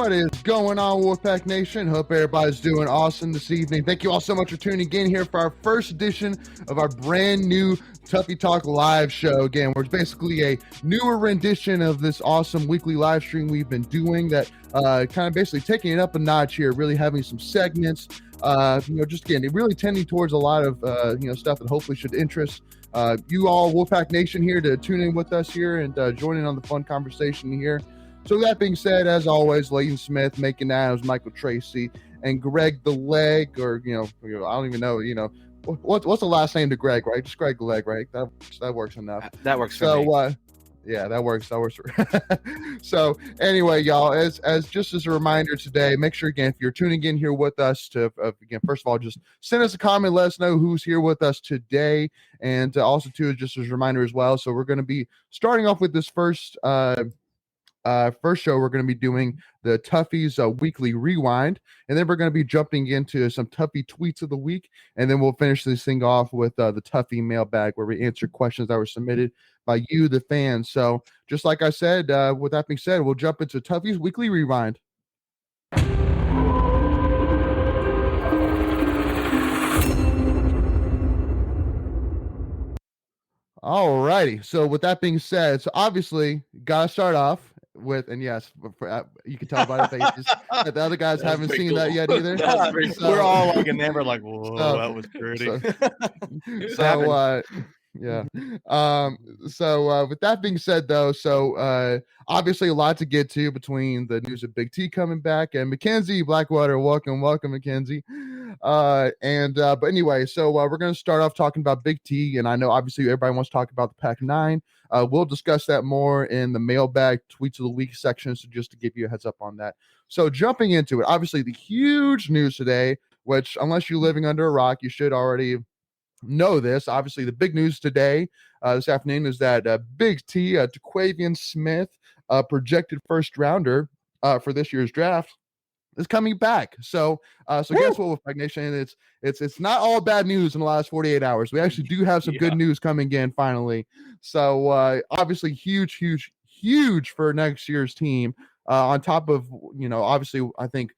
What is going on, Wolfpack Nation? Hope everybody's doing awesome this evening. Thank you all so much for tuning in here for our first edition of our brand new Tuffy Talk live show. Again, we're basically a newer rendition of this awesome weekly live stream we've been doing that kind of basically taking it up a notch here, really having some segments, just again, really tending towards a lot of, stuff that hopefully should interest you all, Wolfpack Nation, here to tune in with us here and join in on the fun conversation here. So that being said, as always, Leighton Smith, making Adams, Michael Tracy, and Greg the Leg, or I don't even know, what's the last name to Greg, right? Just Greg the Leg, right? That works enough. That works for me. Yeah, that works. So anyway, y'all, as just as a reminder today, make sure again if you're tuning in here with us to again, first of all, just send us a comment, let us know who's here with us today, and also too, just as a reminder as well. So we're going to be starting off with this first show. We're going to be doing the Tuffy's weekly rewind, and then we're going to be jumping into some Tuffy tweets of the week, and then we'll finish this thing off with the Tuffy mailbag, where we answer questions that were submitted by you, the fans. So just like I said, with that being said, we'll jump into Tuffy's weekly rewind. All righty. So with that being said, so obviously gotta start off with, and yes, you can tell by the faces that the other guys haven't seen cool. That yet either. So, we're all like, and then we're like, whoa, that was pretty. Yeah. So with that being said, though, obviously a lot to get to between the news of Big T coming back and Mackenzie Blackwater. Welcome, Mackenzie. But anyway, so we're going to start off talking about Big T, and I know obviously everybody wants to talk about the Pac-9. We'll discuss that more in the mailbag tweets of the week section. So just to give you a heads up on that. So jumping into it, obviously the huge news today, which unless you're living under a rock, you should already know this. Obviously, the big news today, this afternoon, is that Big T, Taquavian Smith, projected first rounder for this year's draft, is coming back. So guess what, Wolfpack Nation? It's not all bad news in the last 48 hours. We actually do have some good news coming in finally. So obviously, huge for next year's team. On top of obviously, I think.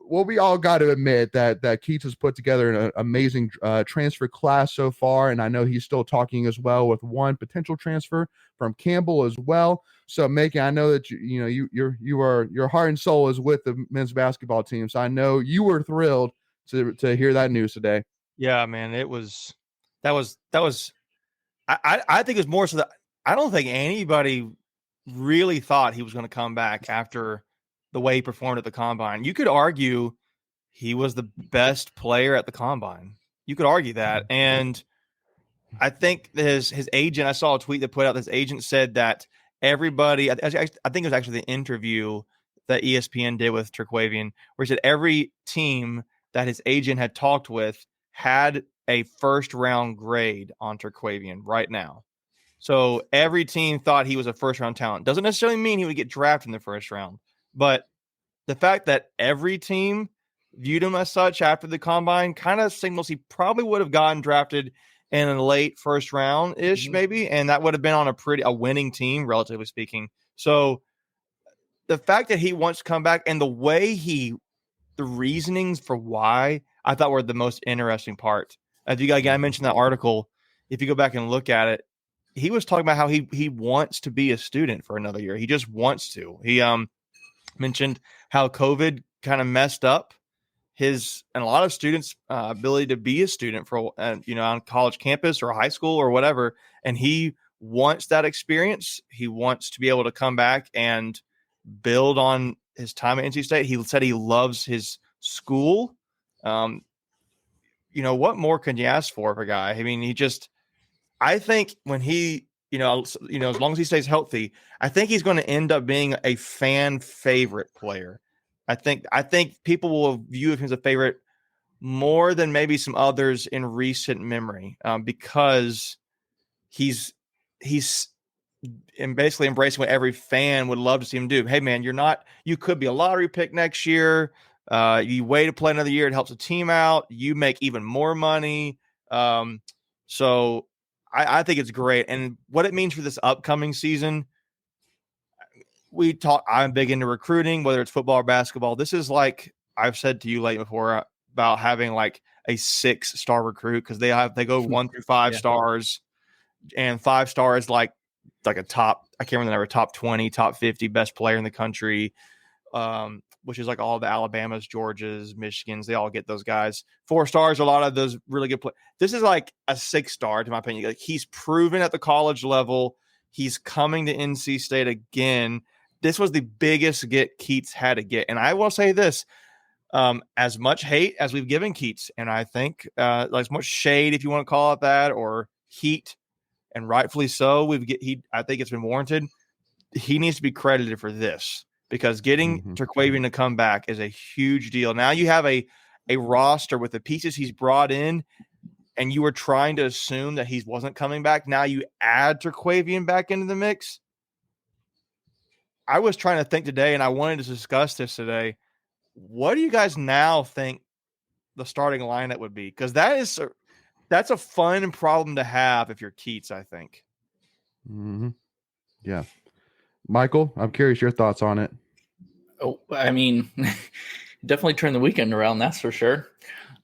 Well, we all got to admit that Keats has put together an amazing transfer class so far, and I know he's still talking as well with one potential transfer from Campbell as well. So, Macon, I know that your heart and soul is with the men's basketball team. So I know you were thrilled to hear that news today. Yeah, man, that was. I think it was more so that I don't think anybody really thought he was going to come back after the way he performed at the combine. You could argue he was the best player at the combine. You could argue that. And I think his agent, I saw a tweet that put out, this agent said that everybody, I think it was actually the interview that ESPN did with Taquavian, where he said every team that his agent had talked with had a first round grade on Taquavian right now. So every team thought he was a first round talent. Doesn't necessarily mean he would get drafted in the first round. But the fact that every team viewed him as such after the combine kind of signals he probably would have gotten drafted in a late first round-ish, maybe, and that would have been on a winning team, relatively speaking. So the fact that he wants to come back and the reasonings for why I thought were the most interesting part. If you I mentioned that article, if you go back and look at it, he was talking about how he wants to be a student for another year. He just wants to. He mentioned how COVID kind of messed up his and a lot of students' ability to be a student for on college campus or high school or whatever. And he wants that experience. He wants to be able to come back and build on his time at NC State. He said he loves his school. What more can you ask for a guy? I mean, I think when he. As long as he stays healthy, I think he's going to end up being a fan favorite player. I think people will view him as a favorite more than maybe some others in recent memory, because he's basically embracing what every fan would love to see him do. Hey man, you could be a lottery pick next year. You wait to play another year. It helps the team out. You make even more money. So I think it's great. And what it means for this upcoming season, I'm big into recruiting, whether it's football or basketball. This is like I've said to you late before about having like a 6-star recruit because they go 1 through 5 stars, and 5 stars like a top, I can't remember the number, top 20, top 50 best player in the country, which is like all the Alabamas, Georgias, Michigans. They all get those guys. 4 stars, a lot of those really good players. This is like a 6-star, to my opinion. Like, he's proven at the college level. He's coming to NC State again. This was the biggest get Keats had to get. And I will say this, as much hate as we've given Keats, and I think as much shade, if you want to call it that, or heat, and rightfully so, I think it's been warranted. He needs to be credited for this, because getting Terquavion to come back is a huge deal. Now you have a roster with the pieces he's brought in, and you were trying to assume that he wasn't coming back. Now you add Terquavion back into the mix. I was trying to think today, and I wanted to discuss this today. What do you guys now think the starting lineup would be? Because that's a fun problem to have if you're Keats, I think. Yeah. Michael, I'm curious your thoughts on it. Oh, I mean, definitely turn the weekend around, that's for sure.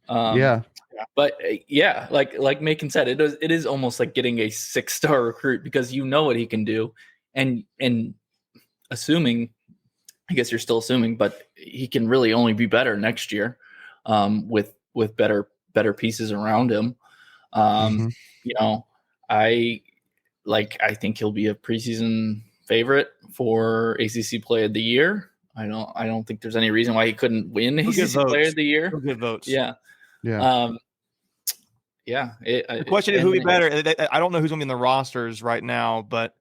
But yeah, like Macon said, it is almost like getting a 6-star recruit, because you know what he can do, and assuming, I guess you're still assuming, but he can really only be better next year, with better pieces around him. You know, I think he'll be a preseason favorite for ACC Player of the Year. I don't think there's any reason why he couldn't win ACC Player of the Year. He'll get votes. Yeah. The question is, who'd be better? I don't know who's going to be in the rosters right now, but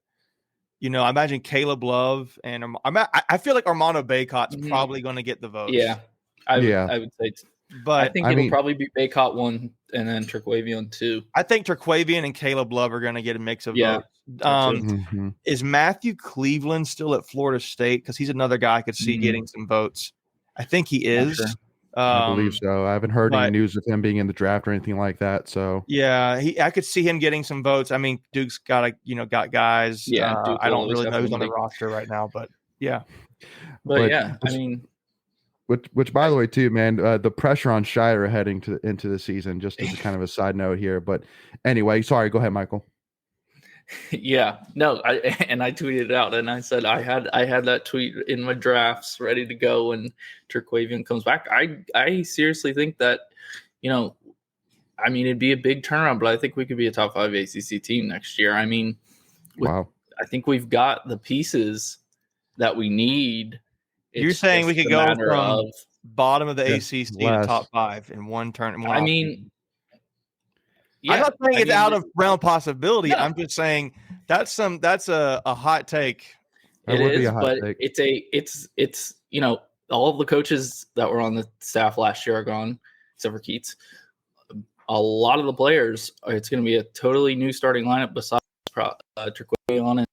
you know, I imagine Caleb Love and I feel like Armando Baycott's probably going to get the votes. Yeah, I would say. But I think it'll probably be Baycott 1 and then Terquavion 2. I think Terquavion and Caleb Love are going to get a mix of votes. Is Matthew Cleveland still at Florida State? Because he's another guy I could see getting some votes. I think he is. Sure. I believe so. I haven't heard any news of him being in the draft or anything like that. So yeah, I could see him getting some votes. I mean, Duke's got guys. Yeah, I don't really know who's on the roster right now, but yeah. But yeah, I mean. Which, by the way, too, man, the pressure on Shire heading into the season, just as a kind of a side note here. But anyway, sorry, go ahead, Michael. Yeah, no, I tweeted it out, and I said I had that tweet in my drafts ready to go when Terquavion comes back. I seriously think that, you know, I mean, it'd be a big turnaround, but I think we could be a top 5 ACC team next year. I mean, wow, I think we've got the pieces that we need. You're saying we could go from bottom of the ACC to top 5 in one turn? I mean, I'm not saying it's out of realm possibility. No. I'm just saying that's a hot take. It is, but it's you know, all of the coaches that were on the staff last year are gone, except for Keats. A lot of the players, it's going to be a totally new starting lineup besides Terquavion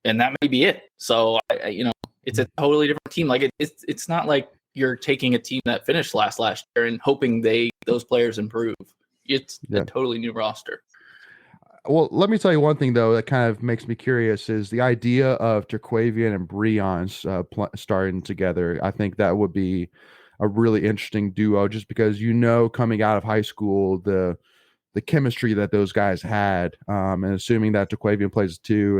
and that may be it. So you know, it's a totally different team. Like it's not like you're taking a team that finished last year and hoping those players improve. It's a totally new roster. Well, let me tell you one thing, though, that kind of makes me curious is the idea of Terquavion and Breon's starting together. I think that would be a really interesting duo, just because, you know, coming out of high school, the chemistry that those guys had, and assuming that Terquavion plays 2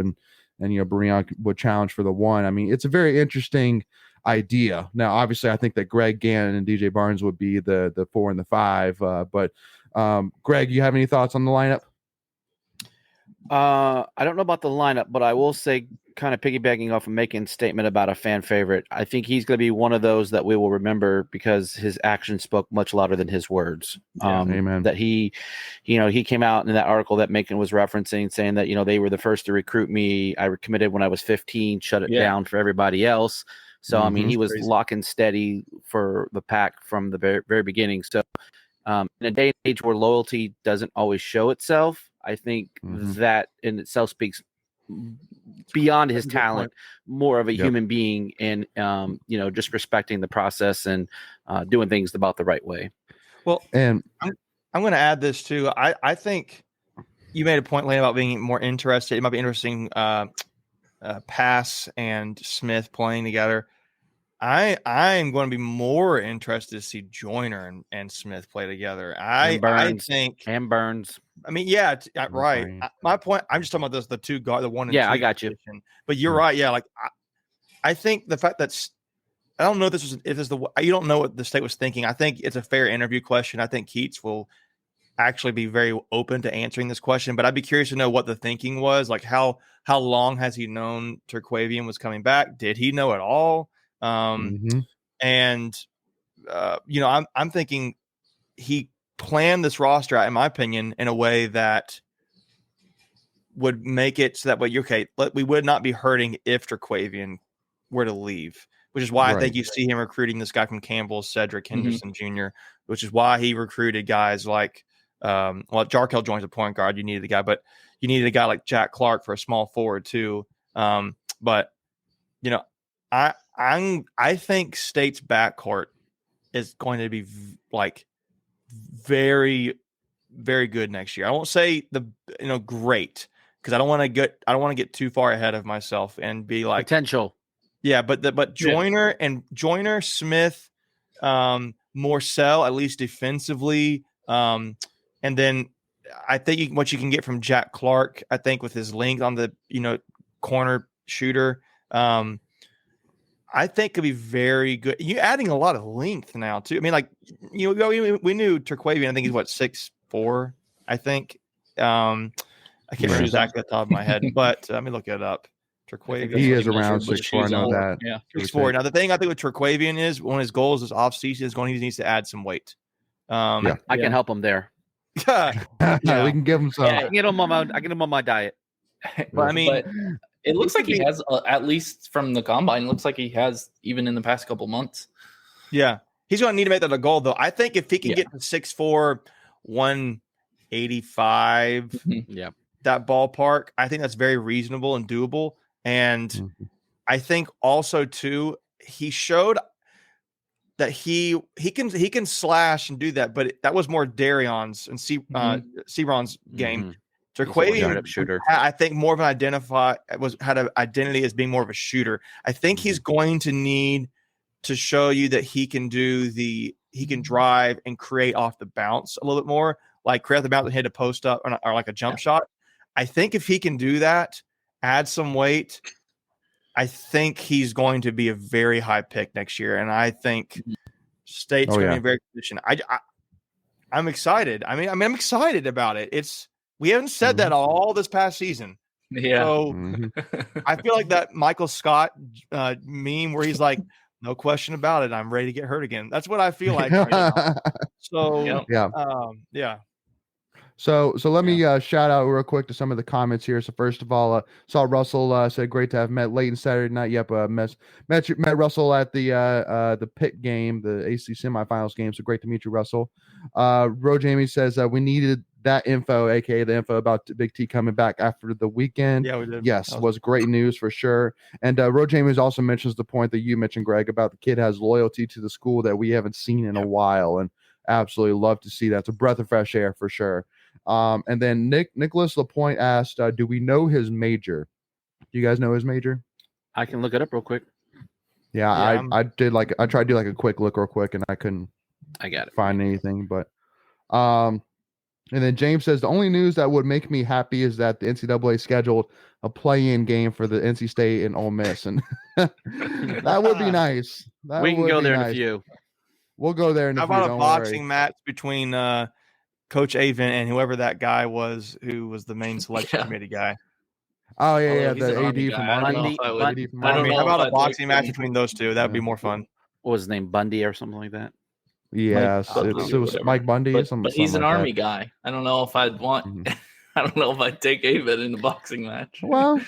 and you know, Breon would challenge for the 1. I mean, it's a very interesting idea. Now, obviously, I think that Greg Gannon and DJ Barnes would be the 4 and the 5, but Greg, you have any thoughts on the lineup? I don't know about the lineup, but I will say, kind of piggybacking off of Macon's statement about a fan favorite, I think he's going to be one of those that we will remember because his actions spoke much louder than his words. Amen. That he came out in that article that Macon was referencing, saying that, you know, they were the first to recruit me. I committed when I was 15, shut it down for everybody else. So, I mean, he was lock and steady for the pack from the very, very beginning. So, in a day and age where loyalty doesn't always show itself, I think that in itself speaks beyond his talent, more of a human being, and you know, just respecting the process and doing things about the right way. Well, and I'm going to add this too. I think you made a point, Lane, about being more interested. It might be interesting Pass and Smith playing together. I'm going to be more interested to see Joyner and Smith play together. I think and Burns. I mean, yeah, right. My point. I'm just talking about the two guard, the 1 and 2. Yeah, I got you. Position. But you're right. Yeah, like I think the fact that I don't know if this is you don't know what the state was thinking. I think it's a fair interview question. I think Keats will actually be very open to answering this question, but I'd be curious to know what the thinking was. Like how long has he known Terquavian was coming back? Did he know at all? And I'm thinking he planned this roster out, in my opinion, in a way that would make it so that way we would not be hurting if Terquavian were to leave, which is why I think you see him recruiting this guy from Campbell, Cedric Henderson Jr., which is why he recruited guys like Jarkel joins a point guard. You needed a guy, but you needed a guy like Jack Clark for a small forward too. But I think State's backcourt is going to be like very, very good next year. I won't say great, because I don't want to get too far ahead of myself and be like potential. Yeah, but Joyner, Smith, Morcell, at least defensively, and then I think what you can get from Jack Clark, I think with his length on the corner shooter, I think could be very good. You're adding a lot of length now too. I mean, like we knew Terquavian. I think he's 6'4". I think I can't remember exactly off the top of my head, but let me look it up. Terquavian. He is around 6'4". I know that. Yeah, 6'4". Now the thing I think with Terquavian is one of his goals this offseason is he needs to add some weight. I can help him there. We can give him some. I can get him on my diet. But I mean, it looks like he has, at least from the combine, looks like he has even in the past couple months. Yeah. He's going to need to make that a goal, though. I think if he can get to 6'4", 185, that ballpark, I think that's very reasonable and doable. And I think also, too, he showed that he can slash and do that, but that was more Darion's and Seron's game. Terquavian shooter. I think more of an had an identity as being more of a shooter. I think he's going to need to show you that he can drive and create off the bounce a little bit more, like create off the bounce and hit a post up or like a jump shot. I think if he can do that, add some weight, I think he's going to be a very high pick next year. And I think State's going to be in a very good position. I'm excited. I mean, I'm excited about it. We haven't said that all this past season. Yeah. So I feel like that Michael Scott meme where he's like, no question about it, I'm ready to get hurt again. That's what I feel like right now. So, yeah. So let me shout out real quick to some of the comments here. So first of all, saw Russell said great to have met Leighton Saturday night. Yep, met Russell at the Pitt game, the AC semifinals game. So great to meet you, Russell. Ro Jamie says we needed that info, aka the info about Big T coming back after the weekend. Yeah, we did. Yes, was great news for sure. And Ro James also mentions the point that you mentioned, Greg, about the kid has loyalty to the school that we haven't seen in a while, and absolutely love to see that. It's a breath of fresh air for sure. And then Nicholas Lapointe asked, do we know his major? Do you guys know his major? I can look it up real quick. Yeah, I tried to do like a quick look real quick, and I couldn't find anything. But and then James says the only news that would make me happy is that the NCAA scheduled a play-in game for the NC State and Ole Miss, and that would be nice. We can go there in a few. We'll go there in a few. How about a boxing match between Coach Avon and whoever that guy was, who was the main selection committee guy? Oh yeah, the AD from Army. How about a boxing match between those two? That would be more fun. What was his name? Bundy or something like that? Yes, it was Mike Bundy. But he's an Army guy. I don't know if I'd want. I don't know if I'd take Avon in a boxing match. Well,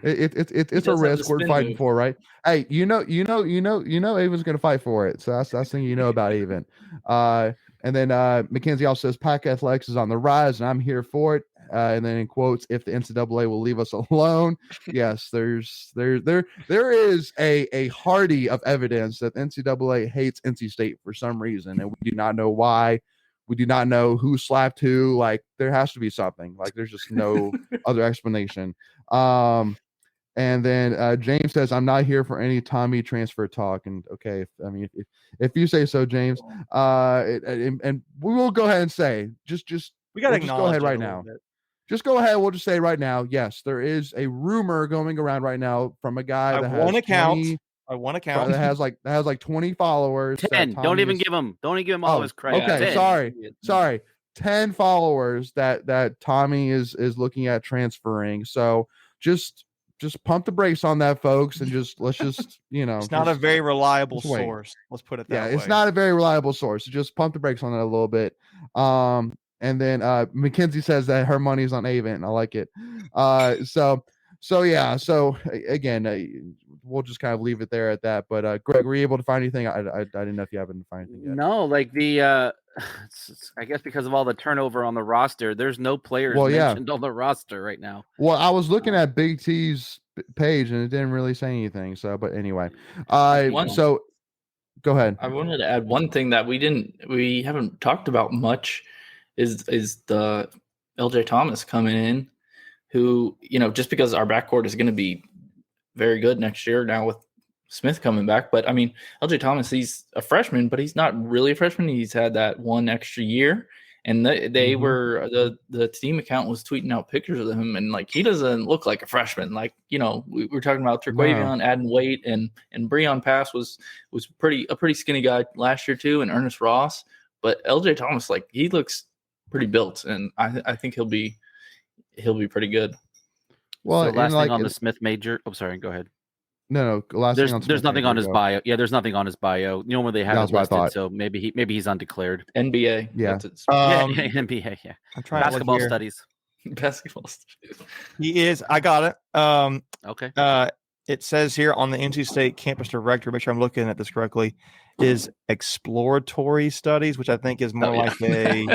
it's a risk we're fighting for, right? Hey, Avon's gonna fight for it. So that's the thing you know about Avon. And then Mackenzie also says Pac Athletics is on the rise, and I'm here for it. And then in quotes, if the NCAA will leave us alone, yes, there is a hardy of evidence that the NCAA hates NC State for some reason, and we do not know why. We do not know who slapped who. Like there has to be something. Like there's just no other explanation. And And then James says, "I'm not here for any Tommy transfer talk." And okay, if you say so, James, and we will go ahead and say, we got to just go ahead right now. Just go ahead. We'll just say right now, yes, there is a rumor going around right now from a guy that has one account that has like 20 followers. 10. Don't even give him all his credit. Okay, 10. sorry. 10 followers that Tommy is looking at transferring. So just pump the brakes on that, folks, and let's it's not a very reliable source. Let's put it that way. Yeah, it's not a very reliable source. Just pump the brakes on that a little bit. And then Mackenzie says that her money's on Avent. I like it. So yeah. So again, we'll just kind of leave it there at that. But Greg, were you able to find anything? I didn't know if you haven't found anything yet. No, like I guess because of all the turnover on the roster, there's no players mentioned on the roster right now. Well, I was looking at Big T's page and it didn't really say anything. So, but anyway, so go ahead. I wanted to add one thing that we haven't talked about much is the LJ Thomas coming in, who, just because our backcourt is going to be very good next year now with Smith coming back. But I mean, LJ Thomas, he's a freshman, but he's not really a freshman. He's had that one extra year, and they were the team account was tweeting out pictures of him, and like he doesn't look like a freshman. Like we were talking about Terquavion adding weight, and Breon Pass was a pretty skinny guy last year too, and Ernest Ross. But LJ Thomas, like he looks pretty built, and I think he'll be pretty good. Well, so last thing on the Smith major. Oh, sorry. Go ahead. No. There's nothing on his bio. Yeah, there's nothing on his bio. Where they have it listed. So maybe he's undeclared. NBA. Yeah. NBA. Yeah. I'm trying basketball studies. Basketball studies. He is. I got it. Okay. It says here on the NC State campus director, make sure I'm looking at this correctly, is exploratory studies, which I think is more like a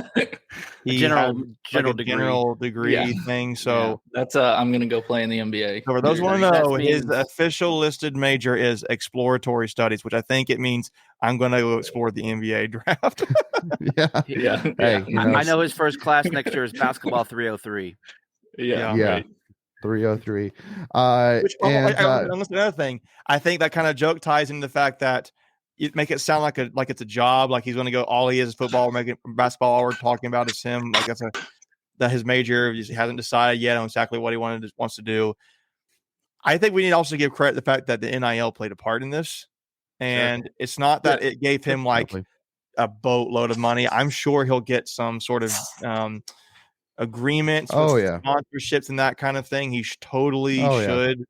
general degree thing. So that's I'm going to go play in the NBA. So for those who want to know, his official listed major is exploratory studies, which I think it means I'm going to go explore the NBA draft. Yeah. Hey, I know his first class next year is basketball 303. Yeah. Right. 303. Another thing, I think that kind of joke ties into the fact that you make it sound like it's a job, like he's going to go all he is football, making basketball. All we're talking about is him, like that his major. He hasn't decided yet on exactly what he wants to do. I think we need to also give credit to the fact that the NIL played a part in this, and it's not that it gave him like a boatload of money. I'm sure he'll get some sort of agreements with sponsorships and that kind of thing. He totally should.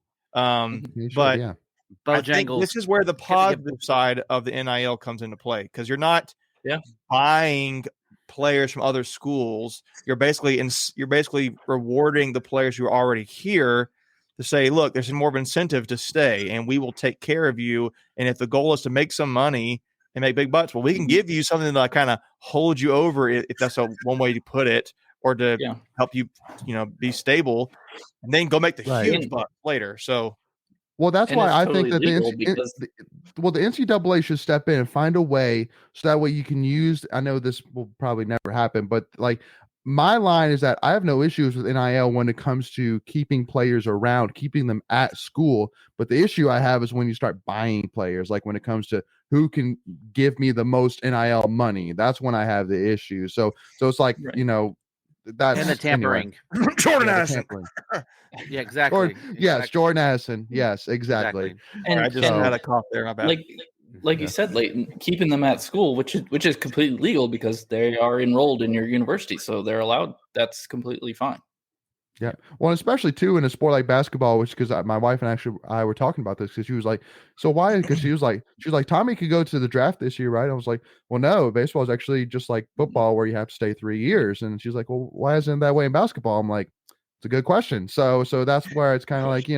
But I think this is where the positive side of the NIL comes into play, because you're not buying players from other schools. You're basically rewarding the players who are already here to say, look, there's more of an incentive to stay, and we will take care of you. And if the goal is to make some money and make big bucks, well, we can give you something that kind of hold you over, if that's one way to put it, or to help you, be stable, and then go make the huge bucks later. So, well, that's why I think that the NCAA should step in and find a way so that way you can use. I know this will probably never happen, but like my line is that I have no issues with NIL when it comes to keeping players around, keeping them at school. But the issue I have is when you start buying players, like when it comes to who can give me the most NIL money. That's when I have the issue. So it's like, that's and the tampering. Anyway. Jordan Addison. Yeah, exactly. Yes, Jordan Addison. Yes, exactly. And I just had a cough there. My bad. Like you said, Leighton, keeping them at school, which is completely legal because they are enrolled in your university, so they're allowed. That's completely fine. Yeah. Well, especially too in a sport like basketball, which because my wife and I were talking about this because she was like, so why? Because she was like, Tommy could go to the draft this year, right? I was like, well, no, baseball is actually just like football where you have to stay 3 years. And she's like, well, why isn't it that way in basketball? I'm like, it's a good question. So that's where it's kind of like,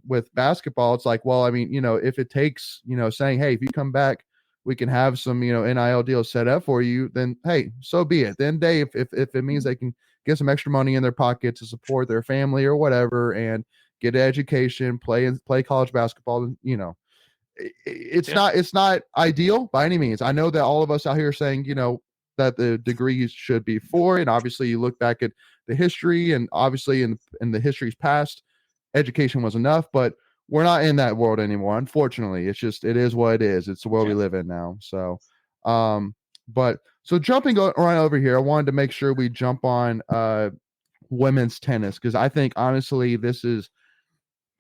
with basketball, it's like, well, I mean, if it takes, saying, hey, if you come back, we can have some, NIL deals set up for you, then hey, so be it. Then if it means they can get some extra money in their pocket to support their family or whatever and get an education, play college basketball, it's not ideal by any means. I know that all of us out here are saying, that the degrees should be for, and obviously you look back at the history and obviously in the history's past, education was enough, but we're not in that world anymore. Unfortunately, it is what it is. It's the world we live in now. So, but so jumping right over here, I wanted to make sure we jump on women's tennis, because I think honestly this is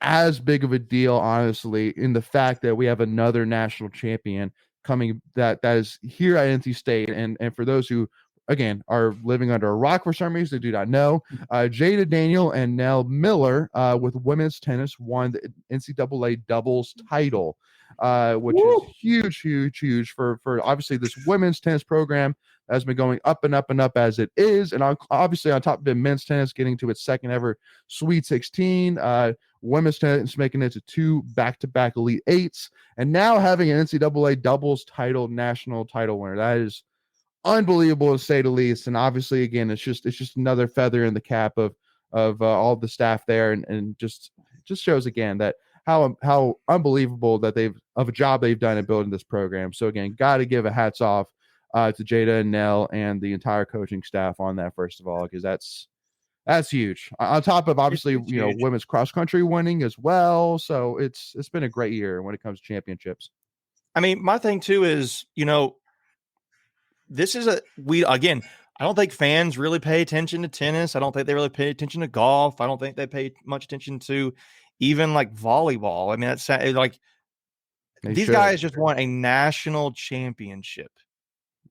as big of a deal, honestly, in the fact that we have another national champion coming that is here at NC State. And for those who, again, are living under a rock for some reason, they do not know, Jada Daniel and Nell Miller with women's tennis won the NCAA doubles title, which is huge for obviously this women's tennis program has been going up and up and up as it is. And obviously on top of it, men's tennis getting to its second ever Sweet 16, women's tennis making it to 2 back-to-back Elite Eights, and now having an NCAA doubles title, national title winner. That is unbelievable to say the least. And obviously, again, it's just another feather in the cap of all the staff there, and just shows again that how unbelievable that of a job they've done in building this program. So again, got to give a hats off to Jada and Nell and the entire coaching staff on that, first of all, because that's huge. On top of obviously, women's cross country winning as well. So it's been a great year when it comes to championships. I mean, my thing too is, this is I don't think fans really pay attention to tennis. I don't think they really pay attention to golf. I don't think they pay much attention to even like volleyball. I mean, that's like these guys just won a national championship,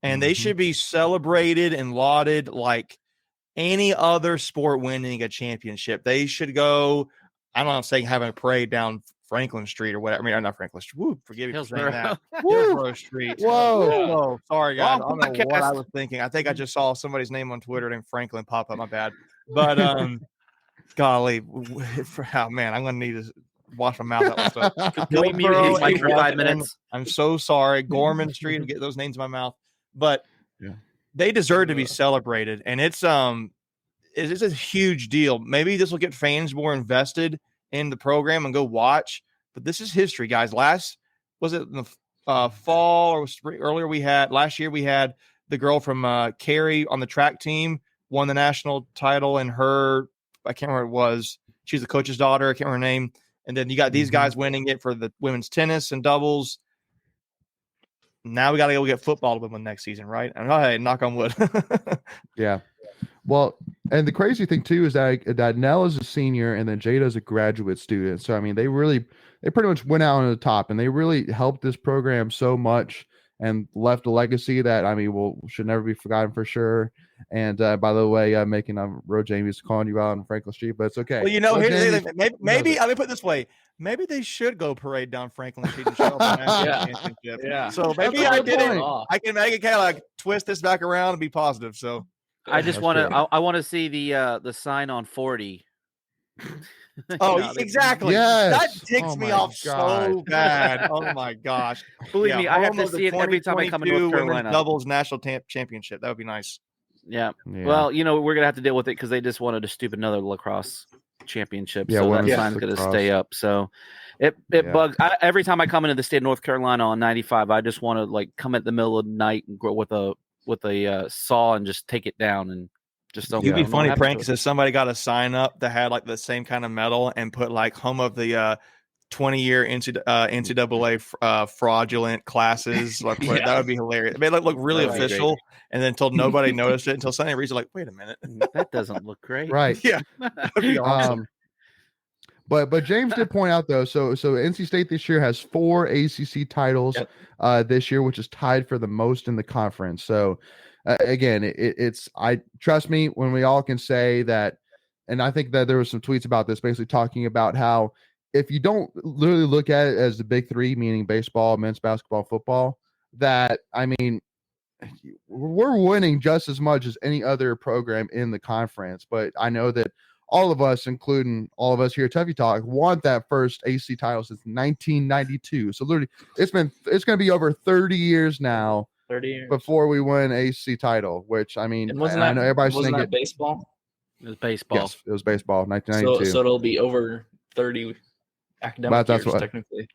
and they should be celebrated and lauded like any other sport winning a championship. They should go, I don't know, saying having a parade down Franklin Street or whatever. I mean, not Franklin Street. Woo, forgive me for saying that. Hillsborough Street. Whoa. Sorry, guys. I don't know what I was thinking. I think I just saw somebody's name on Twitter named Franklin pop up. My bad. But golly, oh man, I'm gonna need to wash my mouth out with stuff. Can we mute his mic for 5 minutes? I'm so sorry. Gorman Street, and get those names in my mouth. But they deserve to be celebrated, and it's a huge deal. Maybe this will get fans more invested in the program and go watch. But this is history, guys. Was it in the fall or spring? Last year we had the girl from Cary on the track team won the national title, and I can't remember what it was. She's the coach's daughter. I can't remember her name. And then you got these guys winning it for the women's tennis and doubles. Now we got to go get football to win next season, right? And hey, knock on wood. Yeah. Well, and the crazy thing too is that Nell is a senior and then Jada is a graduate student. So I mean, they pretty much went out on the top, and they really helped this program so much and left a legacy that, I mean, should never be forgotten for sure. And by the way, making Road Jamie's calling you out on Franklin Street, but it's okay. Well, here's the thing. Maybe let me put it this way. Maybe they should go parade down Franklin Street and show up the national championship. Yeah. So maybe I can make it kind of like twist this back around and be positive. So I just want to. I want to see the sign on 40. Exactly. Yes. That ticks me off so bad. Oh my gosh! Believe me, I have to see it every time I come to North Carolina. Doubles national championship. That would be nice. Yeah. Well, we're gonna have to deal with it because they just wanted to stoop another lacrosse championship. Yeah, so that sign's gonna stay up. So it bugs. Every time I come into the state of North Carolina on 95, I just want to come at the middle of the night and go with a saw and just take it down and just don't. You'd be funny prank because if somebody got a sign up that had the same kind of metal and put home of the 20-year NCAA fraudulent classes, that would be hilarious. It made it look really official, and then until nobody noticed it until somebody reads it wait a minute, that doesn't look great. Right? Yeah, that'd be awesome. But James did point out though, so NC State this year has 4 ACC titles this year, which is tied for the most in the conference. So again, it's trust me when we all can say that, and I think that there was some tweets about this, basically talking about how if you don't literally look at it as the big 3, meaning baseball, men's basketball, football, that I mean, we're winning just as much as any other program in the conference. But I know that all of us, including all of us here at Tuffy Talk, want that first AC title since 1992. So literally, it's going to be over 30 years now. 30 years before we win AC title. Which I mean, I know everybody's wasn't thinking baseball. It was baseball. Yes, it was baseball. 1992. So it'll be over 30 academic years technically.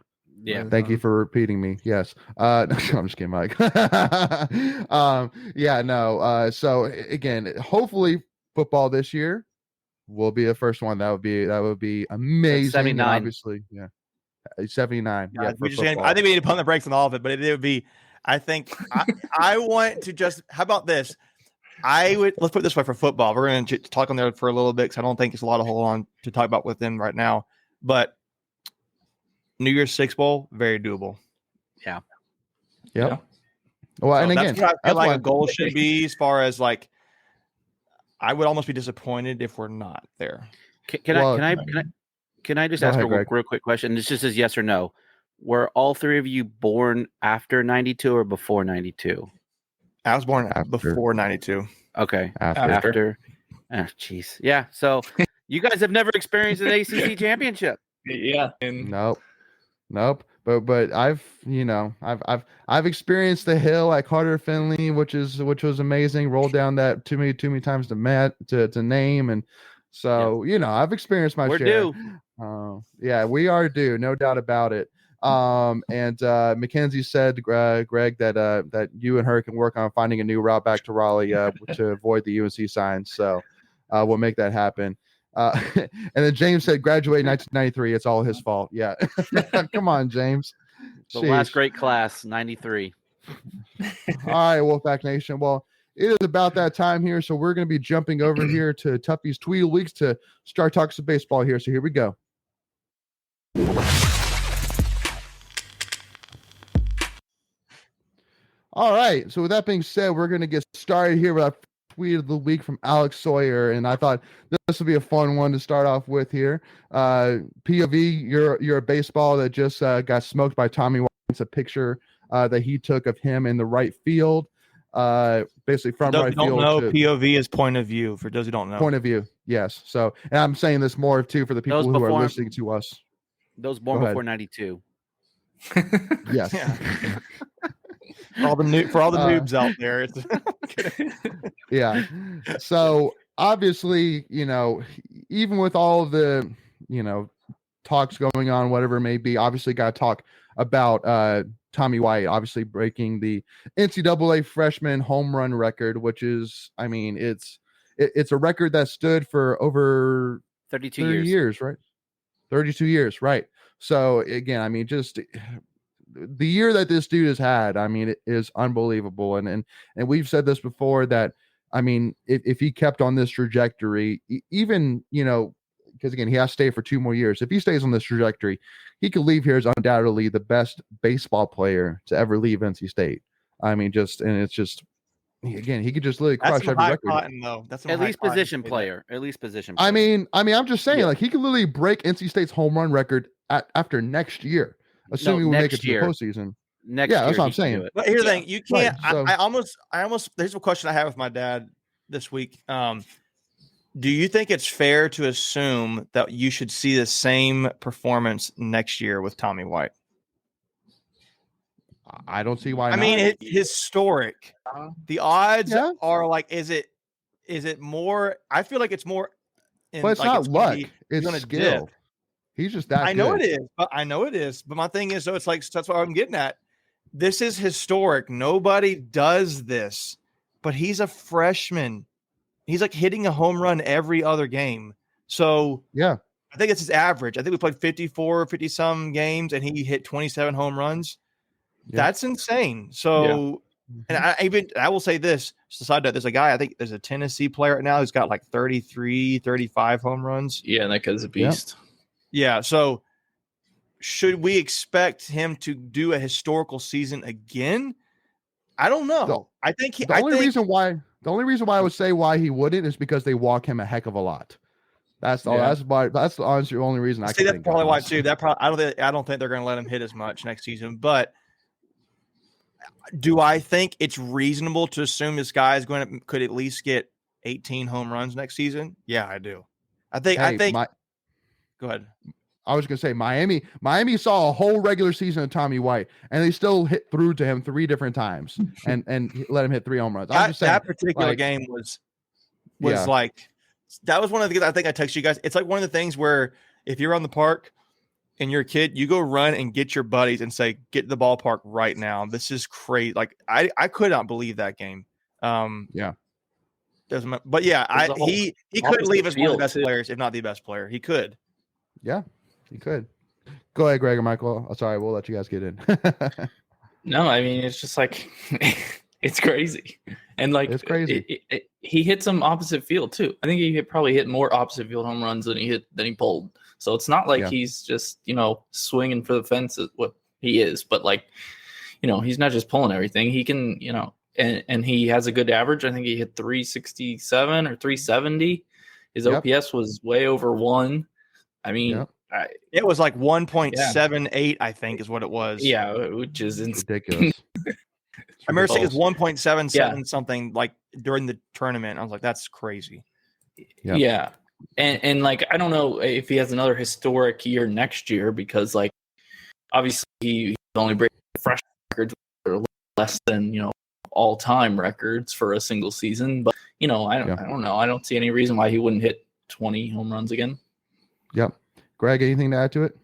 Yeah. Thank you for repeating me. Yes. I'm just kidding, Mike. So again, hopefully football this year will be the first one. That would be amazing. 79. Obviously, yeah, 79. Yeah, I think we need to pump the brakes on all of it, but it would be. I think I want to just. How about this? Let's put it this way for football. We're going to talk on there for a little bit because I don't think it's a lot of hold on to talk about with them right now. But New Year's Six Bowl, very doable. Yeah. Yep. Yeah. Well, and again, that's what I feel like a goal should be as far as like. I would almost be disappointed if we're not there. Can I just ask a real quick question? This just says yes or no. Were all three of you born after 92 or before 92? I was born before 92. Okay. After. Oh, jeez. Yeah. So you guys have never experienced an ACC championship. Yeah. Nope. But I've experienced the hill at Carter Finley, which was amazing. Rolled down that too many times to name, and so I've experienced my share. Due. Yeah, we are due, no doubt about it. And Mackenzie said, Greg, that you and her can work on finding a new route back to Raleigh to avoid the UNC sign. So we'll make that happen. And then James said, graduate 1993. It's all his fault. Yeah. Come on, James. The last great class, 93. All right, Wolfpack Nation. Well, it is about that time here. So we're going to be jumping over here to Tuffy's Tweet Weeks to start talking some baseball here. So here we go. All right. So with that being said, we're going to get started here with our tweet of the week from Alex Sawyer, and I thought this would be a fun one to start off with here. POV, you're a baseball that just got smoked by Tommy White. It's a picture that he took of him in the right field, basically from right field. POV is point of view. For those who don't know, point of view. Yes. So, and I'm saying this more too for the people who are listening to us. Those born before 92. Yes. For all the noobs out there. Yeah. So obviously, even with all of the, talks going on, whatever it may be, obviously got to talk about Tommy White, obviously breaking the NCAA freshman home run record, which is, it's a record that stood for over 32 years, right? 32 years, right? So again, just the year that this dude has had, it is unbelievable. And we've said this before that, if he kept on this trajectory, even, because again, he has to stay for 2 more years. If he stays on this trajectory, he could leave here as undoubtedly the best baseball player to ever leave NC State. It's just, again, he could just literally crush every record. Cotton, though. That's at least position player. At least position player. I'm just saying, like, he could literally break NC State's home run record after next year. Assuming we make it to the postseason. Next year, that's what I'm saying. But here's the thing: you can't. Right, so, I almost. There's a question I had with my dad this week. Do you think it's fair to assume that you should see the same performance next year with Tommy White? I don't see why. Not. Historic. The odds are like. Is it more? I feel like it's more. But it's not luck. It's skill. Dip. He's just that. I know it is. But my thing is, so it's like that's what I'm getting at. This is historic. Nobody does this, but he's a freshman. He's like hitting a home run every other game. So yeah, I think it's his average. I think we played 50 some games and he hit 27 home runs. Yeah. That's insane. So, and I will say this, just a side note, there's a guy, I think there's a Tennessee player right now who's got like 33, 35 home runs. Yeah. And that guy's a beast. Yeah. So should we expect him to do a historical season again? I don't know. The only reason why I would say why he wouldn't is because they walk him a heck of a lot. That's all. That's honestly the only reason I can think. That's probably why too. I don't think they're going to let him hit as much next season. But do I think it's reasonable to assume this guy is could at least get 18 home runs next season? Yeah, I do. I think. Go ahead. I was going to say Miami saw a whole regular season of Tommy White, and they still hit through to him 3 different times and let him hit 3 home runs. I'm just saying, that particular game was like, that was one of the things I think I texted you guys. It's like one of the things where if you're on the park and you're a kid, you go run and get your buddies and say, get to the ballpark right now. This is crazy. Like I could not believe that game. But yeah, he could leave as one of the best players, if not the best player. He could. Yeah, he could. Go ahead, Greg or Michael. Oh, sorry, we'll let you guys get in. No, I mean, it's just like it's crazy, and like it's crazy. He hit some opposite field too. I think he probably hit more opposite field home runs than he pulled. So it's not like he's just swinging for the fences. What he is, but like he's not just pulling everything. He can and he has a good average. I think he hit 367 or 370. His OPS was way over 1. I mean. It was like 1.78, I think, is what it was. Yeah, which is ridiculous. I remember seeing it was 1.77 something like during the tournament. I was like, that's crazy. Yeah. And like, I don't know if he has another historic year next year because, like, obviously he's only breaking fresh records or less than, all time records for a single season. But, I don't know. I don't see any reason why he wouldn't hit 20 home runs again. Yep. Greg, anything to add to it?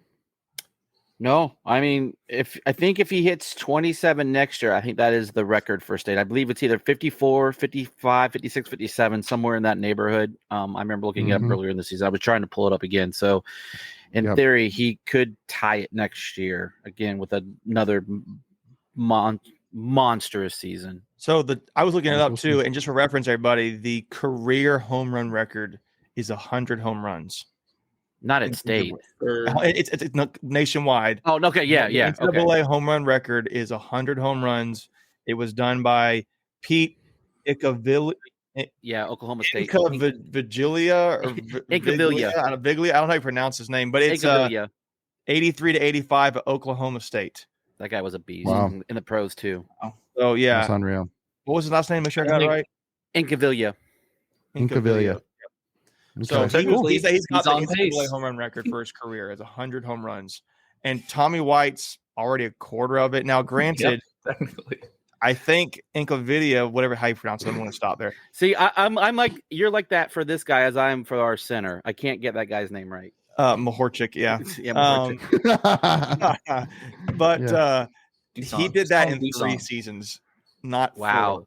No, I mean, if he hits 27 next year, I think that is the record for state. I believe it's either 54, 55, 56, 57, somewhere in that neighborhood. I remember looking it up earlier in the season. I was trying to pull it up again. So in theory, he could tie it next year again with another monstrous season. So I was looking it up too. And just for reference, everybody, the career home run record is 100 home runs. Not at state. It's nationwide. Oh, okay. Yeah. The NCAA home run record is 100 home runs. It was done by Pete Incaviglia. Oklahoma State. Incaviglia. Incaviglia. I don't know how you pronounce his name, but it's 83 to 85 at Oklahoma State. That guy was a beast. Wow. In the pros too. Oh yeah, that's unreal. What was his last name? Make sure I got it right. Incaviglia. So okay, he's got on the NCAA home run record for his career as 100 home runs, and Tommy White's already a quarter of it. Now, granted, I think Incaviglia, whatever how you pronounce it, I'm going to stop there. See, I'm like you're like that for this guy as I am for our center. I can't get that guy's name right. Mahorchik, yeah. Mahorchik. But he did that in 3 seasons, not 4.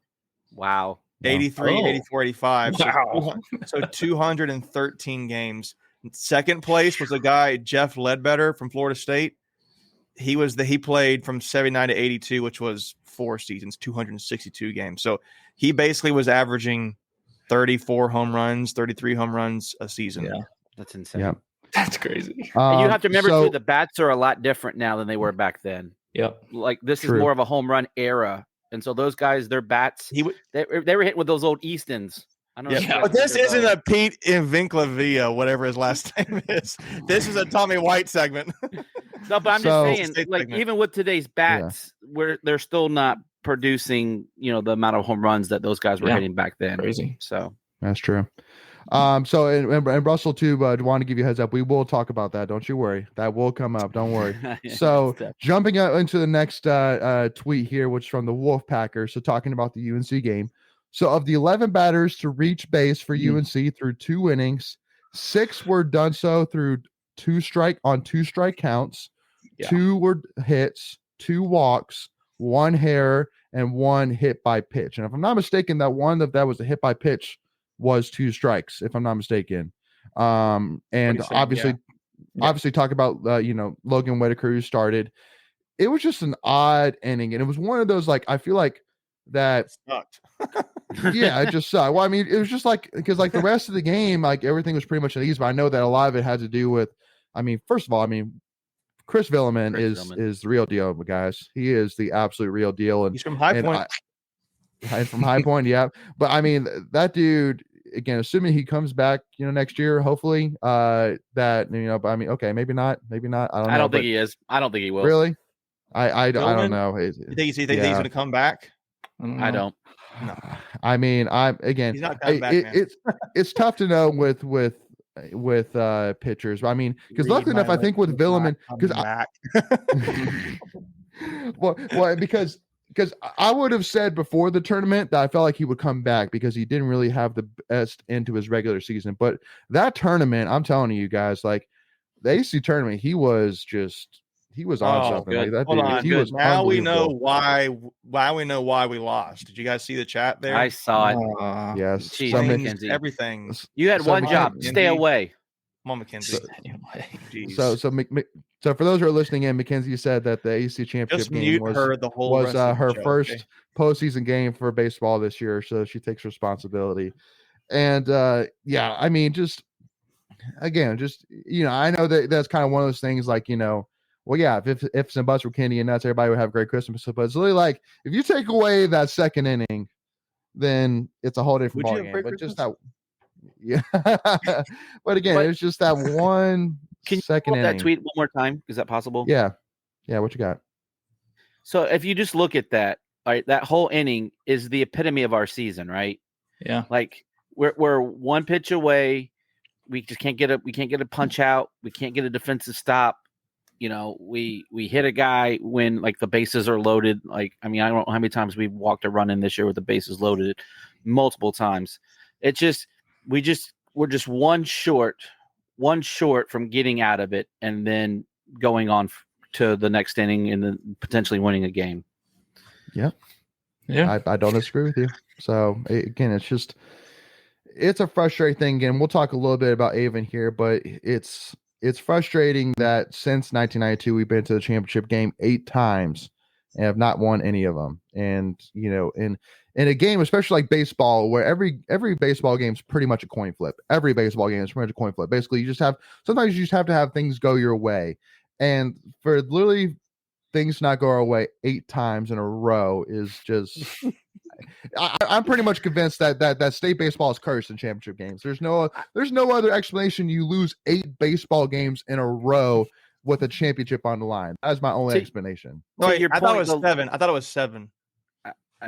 Wow. 83, 84, 85. Wow. So 213 games. Second place was a guy, Jeff Ledbetter from Florida State. He played from 79 to 82, which was 4 seasons, 262 games. So he basically was averaging 34 home runs, 33 home runs a season. Yeah, that's insane. Yeah. That's crazy. And you have to remember too, the bats are a lot different now than they were back then. Yep. Like this is more of a home run era. And so those guys, their bats, they were hitting with those old Eastons. I don't know. But this isn't a Pete Incaviglia, whatever his last name is. This is a Tommy White segment. No, but I'm just saying, like even with today's bats, they're still not producing, the amount of home runs that those guys were hitting back then. Crazy. So that's true. So and Russell too, I want to give you a heads up. We will talk about that. Don't you worry. That will come up. Don't worry. So jumping into the next tweet here, which is from the Wolfpacker. So talking about the UNC game. So of the 11 batters to reach base for UNC through 2 innings, 6 were done so through 2 strike counts. Yeah. 2 were hits, 2 walks, 1 error, and 1 hit by pitch. And if I'm not mistaken, that one that was a hit by pitch was 2 strikes, if I'm not mistaken. And obviously talk about Logan Whitaker, who started. It was just an odd inning, and it was one of those, like, I feel like that sucked. Yeah, it just sucked. Well, I mean, it was just like, because like the rest of the game, like everything was pretty much at ease, but I know that a lot of it had to do with, first of all, Chris Villeman is the real deal, guys. He is the absolute real deal. And he's from High Point. From High Point, yeah. But that dude, again, assuming he comes back, next year, hopefully, okay, maybe not. I don't know. I don't think he is. I don't think he will. Really? I don't know. You think he's going to come back? I don't. No. He's not coming back, it's tough to know with pitchers. Because luckily enough, I think with Villeman, because I would have said before the tournament that I felt like he would come back because he didn't really have the best into his regular season. But that tournament, I'm telling you guys, like the AC tournament, he was on something. Good. Like that. Hold on, he was now we know why why we know why we lost. Did you guys see the chat there? I saw it. Yes. Jeez, So Mackenzie. Everything. You had one job. Stay away. Come on, Mackenzie. So for those who are listening in, Mackenzie said that the AC championship game was her first postseason game for baseball this year, so she takes responsibility. And I mean, just again, I know that that's kind of one of those things like, well, yeah, if ifs and buts were candy and nuts, everybody would have a great Christmas. But it's really like if you take away that second inning, then it's a whole different ballgame. But Christmas? Just that, yeah. But again, it's just that one. Can you second pull up that tweet one more time? Is that possible? Yeah. What you got? So if you just look at that, right, that whole inning is the epitome of our season, right? Yeah. Like we're one pitch away. We just can't get a punch out. We can't get a defensive stop. We hit a guy when like the bases are loaded. Like, I mean, I don't know how many times we've walked a run in this year with the bases loaded, multiple times. It's just we're just one short from getting out of it and then going on to the next inning and then potentially winning a game. Yeah. I don't disagree with you. So again, it's a frustrating thing. And we'll talk a little bit about Avon here, but it's frustrating that since 1992, we've been to the championship game 8 times and have not won any of them. And, in a game, especially like baseball, where every baseball game is pretty much a coin flip. Every baseball game is pretty much a coin flip. Basically, sometimes you just have to have things go your way. And for literally things not go our way 8 times in a row is just I'm pretty much convinced that state baseball is cursed in championship games. There's no other explanation. You lose 8 baseball games in a row with a championship on the line. That's my only explanation. No, I thought it was 7. I thought it was 7.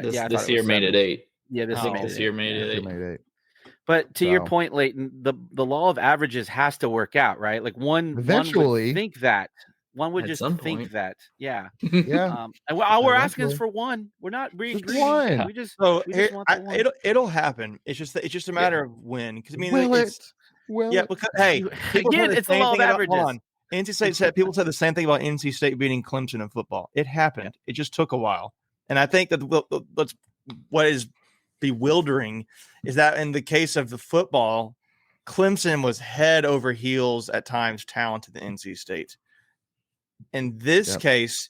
This year made it 8. Yeah, this year made it 8. But to your point, Leighton, the law of averages has to work out, right? Like eventually one would think that. One would just think that. Yeah. Yeah. And all we're asking is for one. We're not being greedy. One. We just want the one. It'll happen. It's just a matter of when. Because I mean, because hey, again, it's the law of averages. NC State said people said the same thing about NC State beating Clemson in football. It happened. It just took a while. And I think that what is bewildering is that in the case of the football, Clemson was head over heels at times talented than NC State. In this case,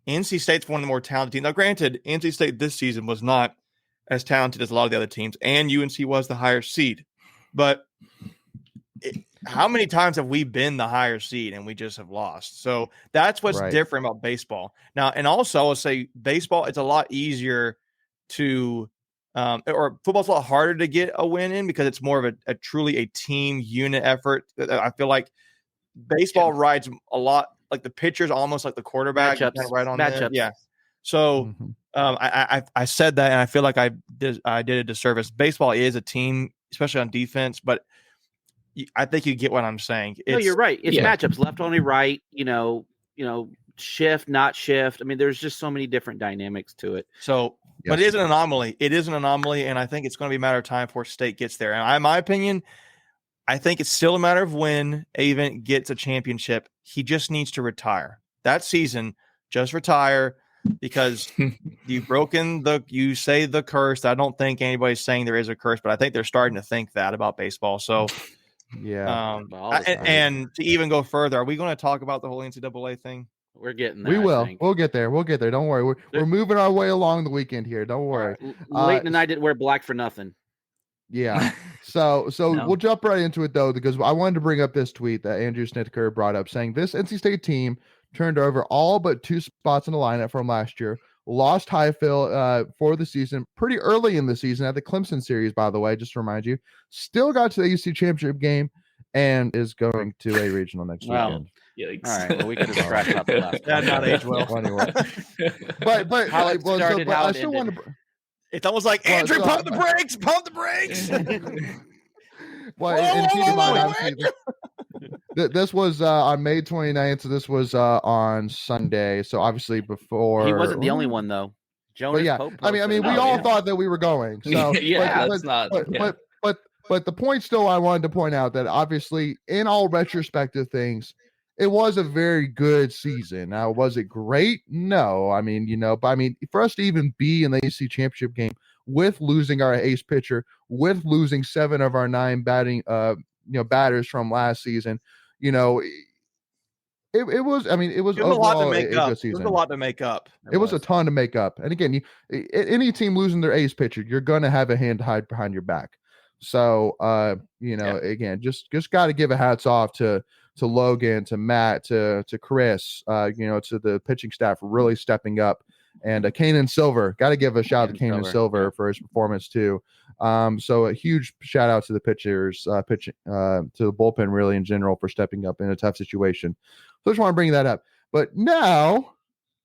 NC State's one of the more talented teams. Now, granted, NC State this season was not as talented as a lot of the other teams, and UNC was the higher seed. But how many times have we been the higher seed and we just have lost? So that's what's different about baseball. Now, and also I will say baseball, it's a lot easier to or football's a lot harder to get a win in because it's more of a truly a team unit effort. I feel like baseball rides a lot like the pitcher's almost like the quarterback kind of right on there. Yeah. So I said that and I feel like I did a disservice. Baseball is a team, especially on defense, but I think you get what I'm saying. No, you're right. It's matchups, left only right, shift, not shift. I mean, there's just so many different dynamics to it. So, but it is an anomaly. It is an anomaly, and I think it's going to be a matter of time before State gets there. And in my opinion, I think it's still a matter of when Avon gets a championship. He just needs to retire. That season, just retire because you've broken you say the curse. I don't think anybody's saying there is a curse, but I think they're starting to think that about baseball. So, yeah. And to even go further, are we going to talk about the whole NCAA thing? We're getting there. We will. We'll get there. Don't worry. We're moving our way along the weekend here. Don't worry. Leighton and I didn't wear black for nothing. Yeah. So We'll jump right into it though, because I wanted to bring up this tweet that Andrew Snitker brought up saying this NC State team turned over all but 2 spots in the lineup from last year, lost Highfield for the season pretty early in the season at the Clemson series, by the way, just to remind you, still got to the ACC championship game and is going to a regional next weekend. Yikes. All right. Well, we could have scratched out the last one. Not age well. Anyway. But how it started, how I it still ended. want to. It's almost like Andrew, pump the brakes. Well, and keep in mind, obviously, this was on May 29th, so this was on Sunday. So obviously before he wasn't the only one though. Jonas Pope. I mean, we all thought that we were going. So But the point still, I wanted to point out that obviously, in all retrospective things, it was a very good season. Now, was it great? No. I mean, but I mean, for us to even be in the AC championship game with losing our ace pitcher, with losing 7 of our 9 batting, batters from last season, it was. I mean, it was overall a good season. It was a lot to make up. It was a ton to make up. And again, any team losing their ace pitcher, you're going to have a hand to hide behind your back. So, again, just got to give a hats off to Logan, to Matt, to Chris, to the pitching staff for really stepping up. And Kanan Silver, got to give a shout out to Kanan Silver for his performance too. So a huge shout out to the pitchers, pitching to the bullpen really in general for stepping up in a tough situation. So I just want to bring that up. But now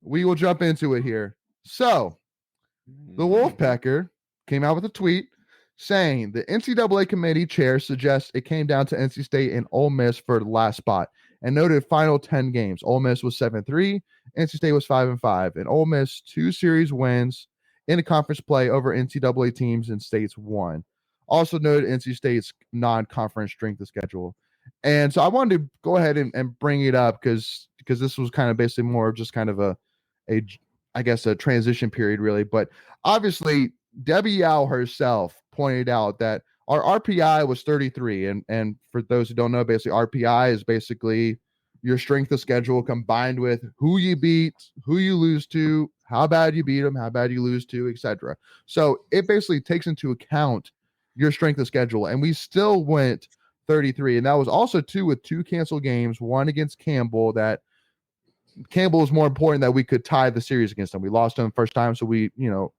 we will jump into it here. So the Wolfpacker came out with a tweet saying the NCAA committee chair suggests it came down to NC State and Ole Miss for the last spot and noted final 10 games. Ole Miss was 7-3, NC State was 5-5, and Ole Miss 2 series wins in a conference play over NCAA teams and states won. Also noted NC State's non-conference strength of schedule. And so I wanted to go ahead and bring it up because this was kind of basically more of just kind of a transition period really. But obviously Debbie Yao herself pointed out that our RPI was 33. And for those who don't know, basically RPI is basically your strength of schedule combined with who you beat, who you lose to, how bad you beat them, how bad you lose to, etc. So it basically takes into account your strength of schedule. And we still went 33. And that was also with 2 canceled games, one against Campbell that Campbell was more important that we could tie the series against them. We lost them the first time, so we,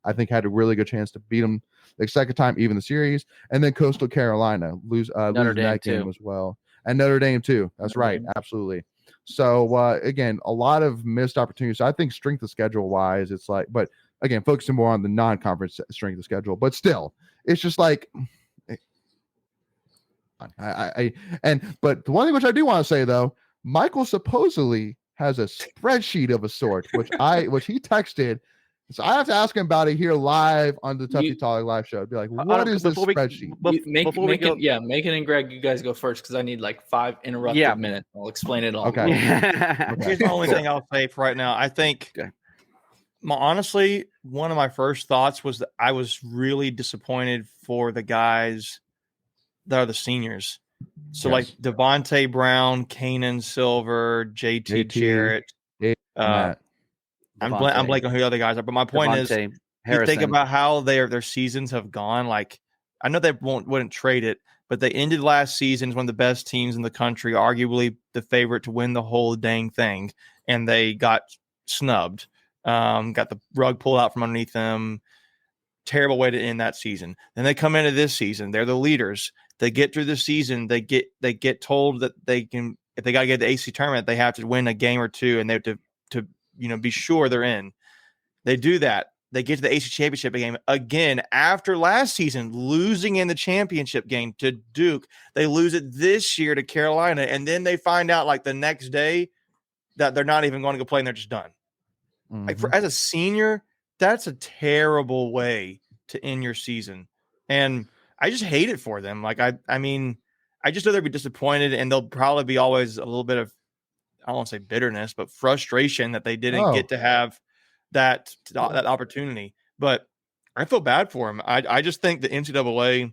I think had a really good chance to beat them the second time, even the series. And then Coastal Carolina losing that game as well, and Notre Dame too. That's right, absolutely. So again, a lot of missed opportunities. So I think strength of schedule wise, it's like, but again, focusing more on the non-conference strength of schedule. But still, it's just like, but the one thing which I do want to say though, Michael supposedly has a spreadsheet of a sort, which he texted. So I have to ask him about it here live on the Tuffy Talk live show. I'd be like, what is this spreadsheet? Macon and Greg, you guys go first because I need like 5 interrupted minutes. I'll explain it all. Okay. Here's the only thing I'll say for right now. I think, honestly, one of my first thoughts was that I was really disappointed for the guys that are the seniors. So like Devontae Brown, Kanan Silver, JT Jarrett. I'm blanking on who the other guys are, but my point is, you think about how their seasons have gone. Like, I know they wouldn't trade it, but they ended last season as one of the best teams in the country, arguably the favorite to win the whole dang thing, and they got snubbed, got the rug pulled out from underneath them. Terrible way to end that season. Then they come into this season, they're the leaders. They get through the season, they get told that they can, if they got to get the AC tournament, they have to win a game or 2, and they have to be sure they're in. They do that. They get to the AC championship game again after last season losing in the championship game to Duke. They lose it this year to Carolina, and then they find out like the next day that they're not even going to go play and they're just done. Mm-hmm. Like as a senior, that's a terrible way to end your season, and I just hate it for them. Like I mean, I just know they'll be disappointed, and they'll probably be always a little bit of, I don't want to say bitterness, but frustration that they didn't get to have that opportunity. But I feel bad for them. I just think the NCAA,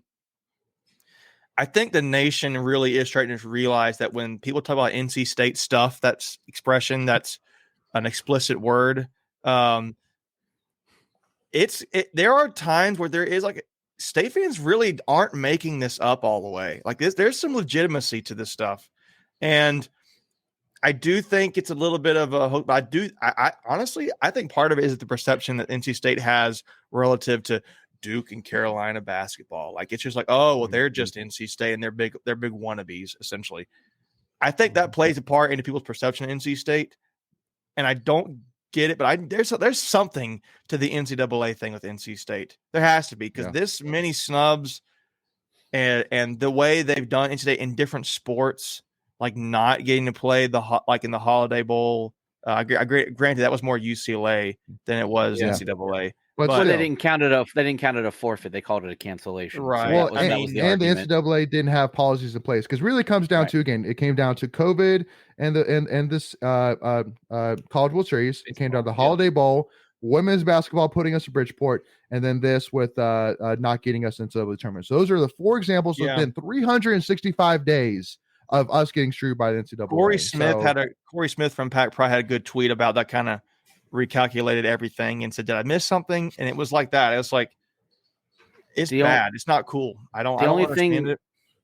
I think the nation really is starting to realize that when people talk about NC State stuff, that's expression, that's an explicit word. There are times where there is like, State fans really aren't making this up all the way. Like there's some legitimacy to this stuff. And I do think it's a little bit of a hope. I honestly, I think part of it is the perception that NC State has relative to Duke and Carolina basketball. Like, it's just like, oh, well, they're just NC State and they're big wannabes, essentially. I think that plays a part into people's perception of NC State. And I don't get it, but there's something to the NCAA thing with NC State. There has to be, because this many snubs and the way they've done NC State in different sports, like not getting to play in the Holiday Bowl, Granted, that was more UCLA than it was NCAA. But they didn't count it a forfeit. They called it a cancellation. Right. So that was the NCAA didn't have policies in place because really comes down to, again, it came down to COVID and this College World Series. It came down to the Holiday Bowl, women's basketball putting us to Bridgeport, and then this with not getting us into the tournament. So those are the 4 examples. So it's been 365 days of us getting screwed by the NCAA. Corey Smith from Pac Pride had a good tweet about that, kind of recalculated everything and said, did I miss something? And it was like that. It was like, it's bad. It's not cool. I don't understand it.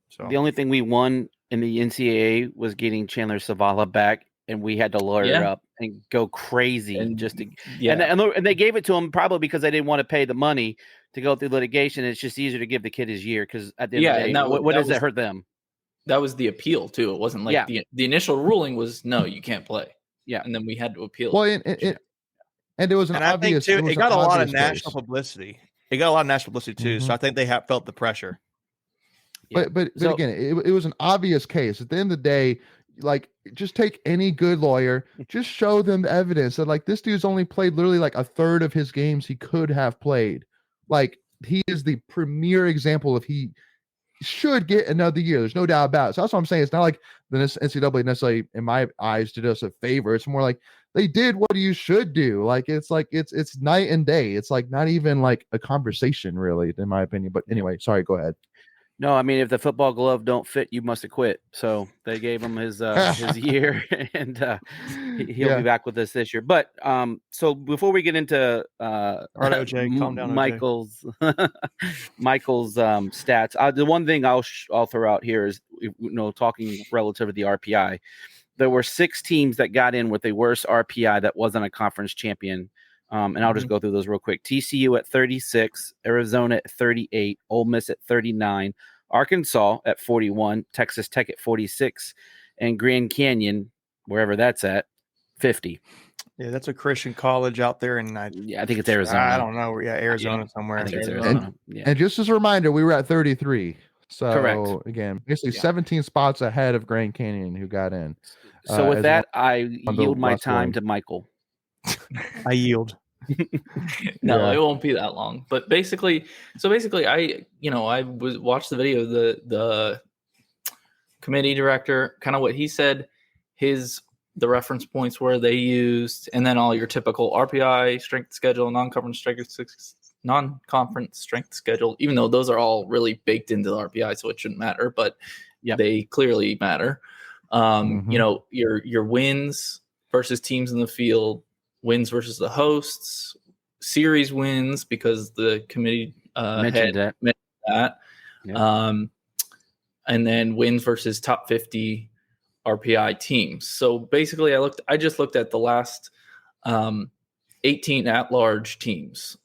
So the only thing we won in the NCAA was getting Chandler Zavala back, and we had to lawyer up and go crazy and they gave it to him probably because they didn't want to pay the money to go through litigation. It's just easier to give the kid his year because at the end of the day, what does it hurt them? That was the appeal too. It wasn't like the initial ruling was no, you can't play. Yeah, and then we had to appeal. Well, and it was an obvious. It got a lot of national publicity. It got a lot of national publicity too. So I think they felt the pressure. But again, it was an obvious case. At the end of the day, like, just take any good lawyer, just show them the evidence that, like, this dude's only played literally like a third of his games he could have played. Like, he is the premier example of he should get another year. There's no doubt about it. So that's what I'm saying. It's not like the NCAA necessarily, in my eyes, did us a favor. It's more like they did what you should do. It's night and day. It's like not even like a conversation, really, in my opinion. But anyway, sorry, go ahead. No, I mean, if the football glove don't fit, you must have quit. So they gave him his year, and he'll be back with us this year. But so before we get into OJ, calm down, Michael's stats, the one thing I'll throw out here is, talking relative to the RPI, there were 6 teams that got in with a worse RPI that wasn't a conference champion. And I'll just go through those real quick. TCU at 36, Arizona at 38, Ole Miss at 39, Arkansas at 41, Texas Tech at 46, and Grand Canyon, wherever that's at, 50. Yeah, that's a Christian college out there, and I think it's Arizona. I don't know. Yeah, Arizona somewhere. I think it's Arizona. And just as a reminder, we were at 33. So correct. Again, basically 17 spots ahead of Grand Canyon who got in. So with that, I yield my time to Michael. I yield. No, it won't be that long. But basically, I watched the video of the committee director, kind of what he said, the reference points where they used, and then all your typical RPI, strength schedule, non-conference strength schedule, even though those are all really baked into the RPI, so it shouldn't matter, but they clearly matter. Your wins versus teams in the field, wins versus the hosts, series wins mentioned that. Yeah. And then wins versus top 50 RPI teams. So basically I just looked at the last 18 at-large teams,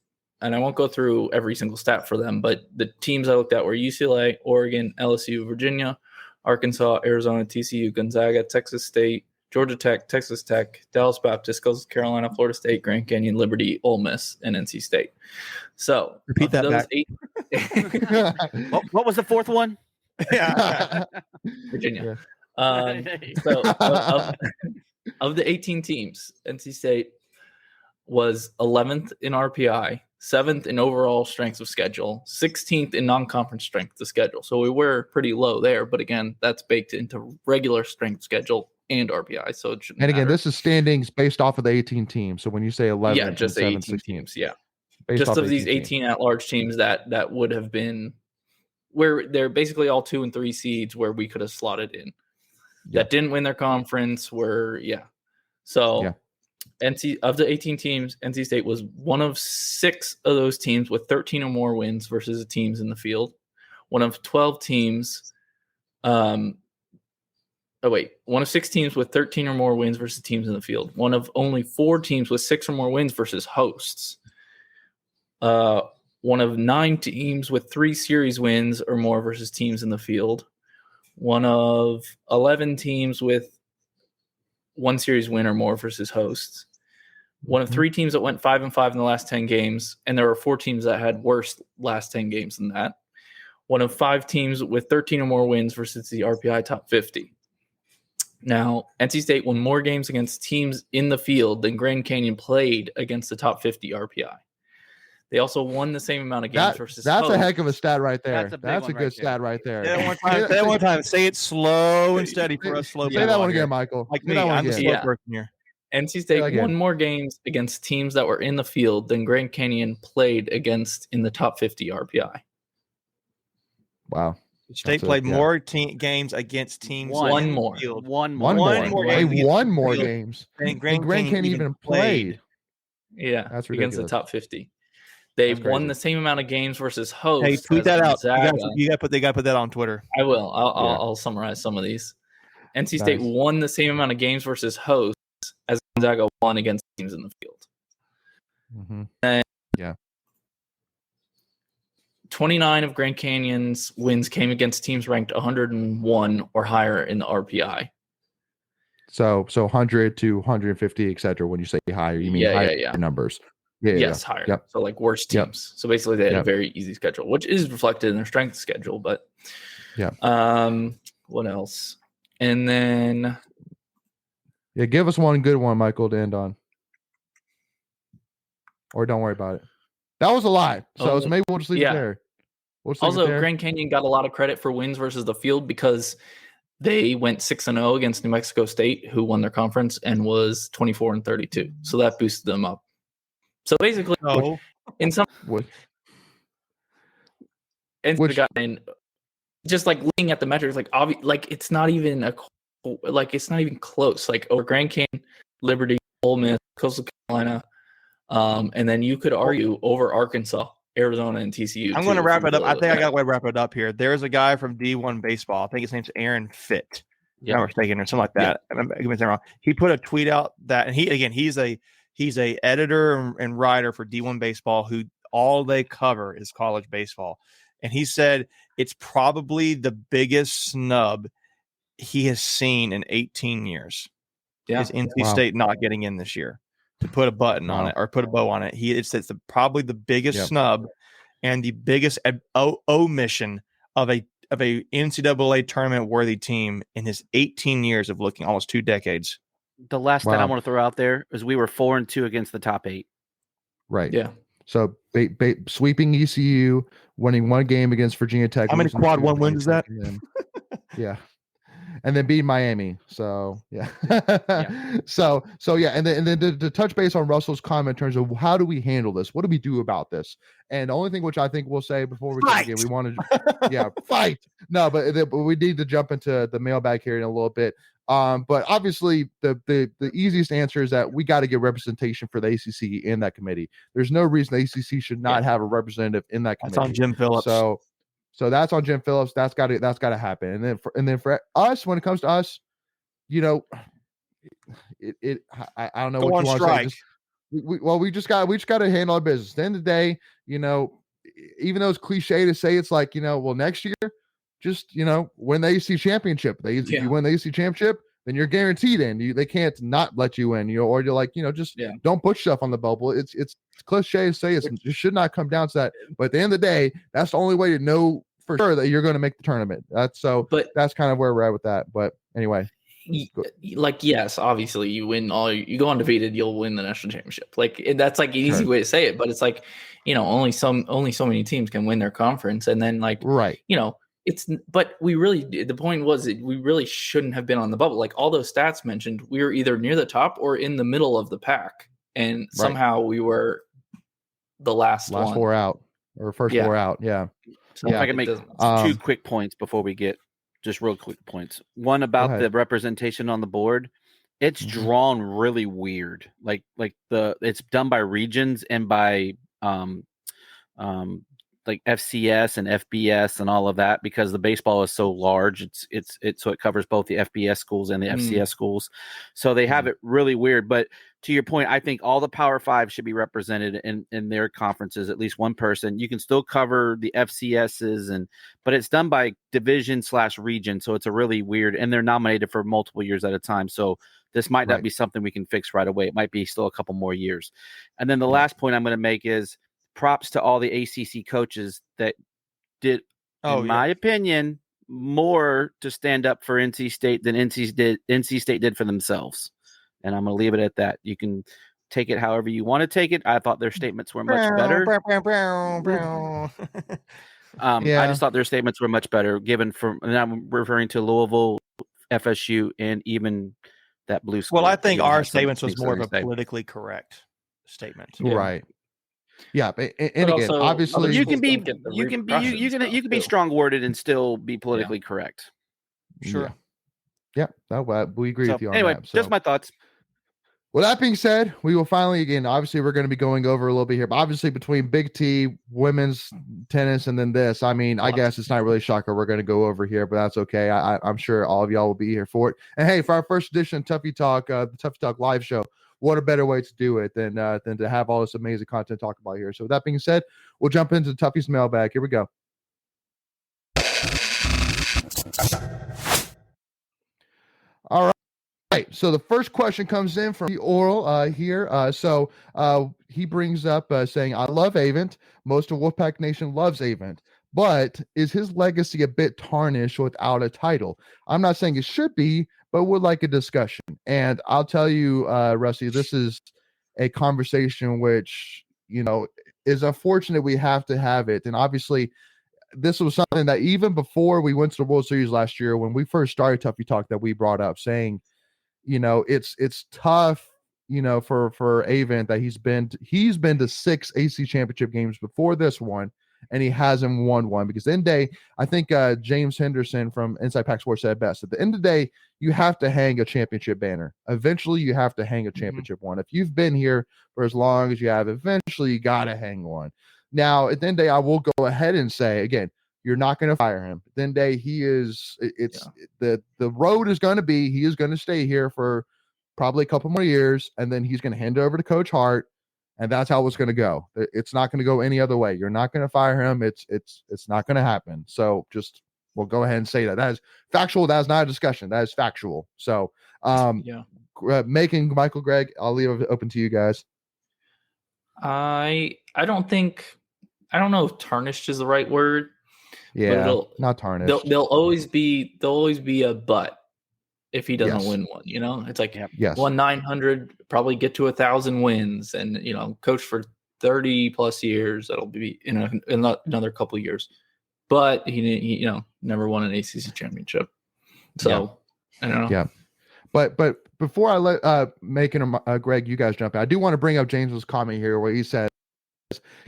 and I won't go through every single stat for them, but the teams I looked at were UCLA, Oregon, LSU, Virginia, Arkansas, Arizona, TCU, Gonzaga, Texas State, Georgia Tech, Texas Tech, Dallas Baptist, South Carolina, Florida State, Grand Canyon, Liberty, Ole Miss, and NC State. So repeat that back. 8, what was the fourth one? Virginia. So of the 18 teams, NC State was 11th in RPI, 7th in overall strength of schedule, 16th in non-conference strength of schedule. So we were pretty low there, but again, that's baked into regular strength schedule and RPI. So it shouldn't matter. This is standings based off of the 18 teams. So when you say 11, just 7, 18 16, teams. Yeah, just of these 18 at-large teams that would have been where they're basically all 2 and 3 seeds where we could have slotted in. That didn't win their conference of the 18 teams, NC State was one of 6 of those teams with 13 or more wins versus the teams in the field. One of 12 teams, one of 6 teams with 13 or more wins versus teams in the field. One of only 4 teams with 6 or more wins versus hosts. One of 9 teams with 3 series wins or more versus teams in the field. One of 11 teams with 1 series win or more versus hosts. One of 3 teams that went 5-5 in the last 10 games, and there were 4 teams that had worse last 10 games than that. One of 5 teams with 13 or more wins versus the RPI top 50. Now, NC State won more games against teams in the field than Grand Canyon played against the top 50 RPI. They also won the same amount of games versus That's hosts. a heck of a stat right there. That's a good stat right there. Say that one time. Say it slow and steady for us slow people. Say that one again, Michael. Like me, I'm the slow person here. NC State won more games against teams that were in the field than Grand Canyon played against in the top 50 RPI. Wow. State played more games against teams. One more games. They won more games than Grand Canyon even played. Yeah, that's ridiculous. Against the top 50. They won the same amount of games versus hosts. Hey, tweet that out. They got to put that on Twitter. I will. I'll summarize some of these. NC State won the same amount of games versus hosts as Gonzaga won against teams in the field. Mm-hmm. And yeah. 29 of Grand Canyon's wins came against teams ranked 101 or higher in the RPI. So 100 to 150, etc. When you say higher, you mean higher numbers. Yes, higher. Yep. So like worse teams. So basically they had a very easy schedule, which is reflected in their strength schedule. But what else? And then give us one good one, Michael, to end on. Or don't worry about it. That was a lot. So maybe we'll just leave it there. Also, Grand Canyon got a lot of credit for wins versus the field because they went 6-0 against New Mexico State, who won their conference and was 24-32. So that boosted them up. So basically, in some just like looking at the metrics, like it's not even it's not even close. Like over Grand Canyon, Liberty, Ole Miss, Coastal Carolina, and then you could argue over Arkansas, Arizona, and TCU. I'm going to wrap it up. I think I got to wrap it up here. There's a guy from D1 baseball. I think his name's Aaron Fitt. Yeah, I'm mistaken or something like that. Yeah. He put a tweet out that, and he's a editor and writer for D1 baseball who all they cover is college baseball. And he said it's probably the biggest snub he has seen in 18 years. Yeah. Is NC State not getting in this year to put a button on it or put a bow on it. It's probably the biggest snub and the biggest omission of a NCAA tournament worthy team in his 18 years of looking, almost 2 decades. The last stat I want to throw out there is we were 4-2 against the top 8. Right. Yeah. So sweeping ECU, winning one game against Virginia Tech. How many quad 1 wins is that? Yeah. And then beat Miami. So yeah. So yeah. And then to touch base on Russell's comment in terms of how do we handle this? What do we do about this? And the only thing which I think we'll say before we begin, we want to fight. No, but we need to jump into the mailbag here in a little bit. But obviously the easiest answer is that we got to get representation for the ACC in that committee. There's no reason the ACC should not have a representative in that committee. That's on Jim Phillips. So that's on Jim Phillips. That's got to happen. And then for us, when it comes to us, I don't know what you want to say. We just got to handle our business. At the end of the day, even though it's cliche to say, it's like, next year, just win the AC championship. If you win the AC championship, then you're guaranteed in. They can't not let you in. Or you're like, don't put stuff on the bubble. It's cliche to say it should not come down to that. But at the end of the day, that's the only way to know for sure that you're going to make the tournament. That's kind of where we're at with that. But anyway, yes, obviously you win you go undefeated, you'll win the national championship. That's like an easy way to say it, but it's like, only so many teams can win their conference, and then but the point was that we really shouldn't have been on the bubble. Like all those stats mentioned, we were either near the top or in the middle of the pack, and somehow we were the last 4 out or first 4 out. Yeah. So if I can make 2 quick points before we get just real quick points. One about the representation on the board. It's drawn really weird. It's done by regions and by like FCS and FBS and all of that, because the baseball is so large. It's so it covers both the FBS schools and the FCS schools. So they have it really weird. But to your point, I think all the Power 5 should be represented in their conferences, at least one person. You can still cover the FCSs but it's done by division/region. So it's a really weird, and they're nominated for multiple years at a time. So this might not be something we can fix right away. It might be still a couple more years. And then the last point I'm going to make is props to all the ACC coaches that did, in my opinion, more to stand up for NC State than NC State did for themselves. And I'm going to leave it at that. You can take it however you want to take it. I thought their statements were much better. I just thought their statements were much better and I'm referring to Louisville, FSU, and even that blue school. Well, I think our statements was more of a politically correct statement. Yeah. Right. Yeah, and again, obviously you can be strong-worded and still be politically correct. Sure. Yeah, we agree with you on anyway, that. Just my thoughts. Well, that being said, we will finally, again, obviously we're going to be going over a little bit here, but obviously between Big T, women's tennis, and then this, I mean, I guess it's not really a shocker we're going to go over here, but that's okay. I'm sure all of y'all will be here for it. And hey, for our first edition of Tuffy Talk, the Tuffy Talk live show, what a better way to do it than to have all this amazing content to talk about here. So with that being said, we'll jump into Tuffy's mailbag. Here we go. All right. So the first question comes in from the Oral here. He brings up saying, I love Avent. Most of Wolfpack Nation loves Avent. But is his legacy a bit tarnished without a title? I'm not saying it should be, but would like a discussion. And I'll tell you, Rusty, this is a conversation which, is unfortunate we have to have it. And obviously, this was something that even before we went to the World Series last year, when we first started Tuffy Talk, that we brought up saying, it's tough, for Avent that he's been to 6 AC championship games before this one, and he hasn't won one. Because in day, I think James Henderson from Inside Pack Sports said best. At the end of the day, you have to hang a championship banner. Eventually, you have to hang a championship one. If you've been here for as long as you have, eventually you got to hang one. Now, at the end of the day, I will go ahead and say again, you're not going to fire him. At the end of the day, the road is going to be, he is going to stay here for probably a couple more years, and then he's going to hand it over to Coach Hart, and that's how it's going to go. It's not going to go any other way. You're not going to fire him. It's not going to happen. So we'll go ahead and say that. That is factual. That is not a discussion. That is factual. So, Michael, Greg, I'll leave it open to you guys. I don't know if tarnished is the right word. Yeah, not tarnished. There'll always be a but if he doesn't win one. It's like won 900, probably get to 1,000 wins, and coach for 30 plus years. That'll be in another couple of years, but he never won an ACC championship. So I don't know. Yeah, but before I let Greg, you guys jump in, I do want to bring up James's comment here where he said,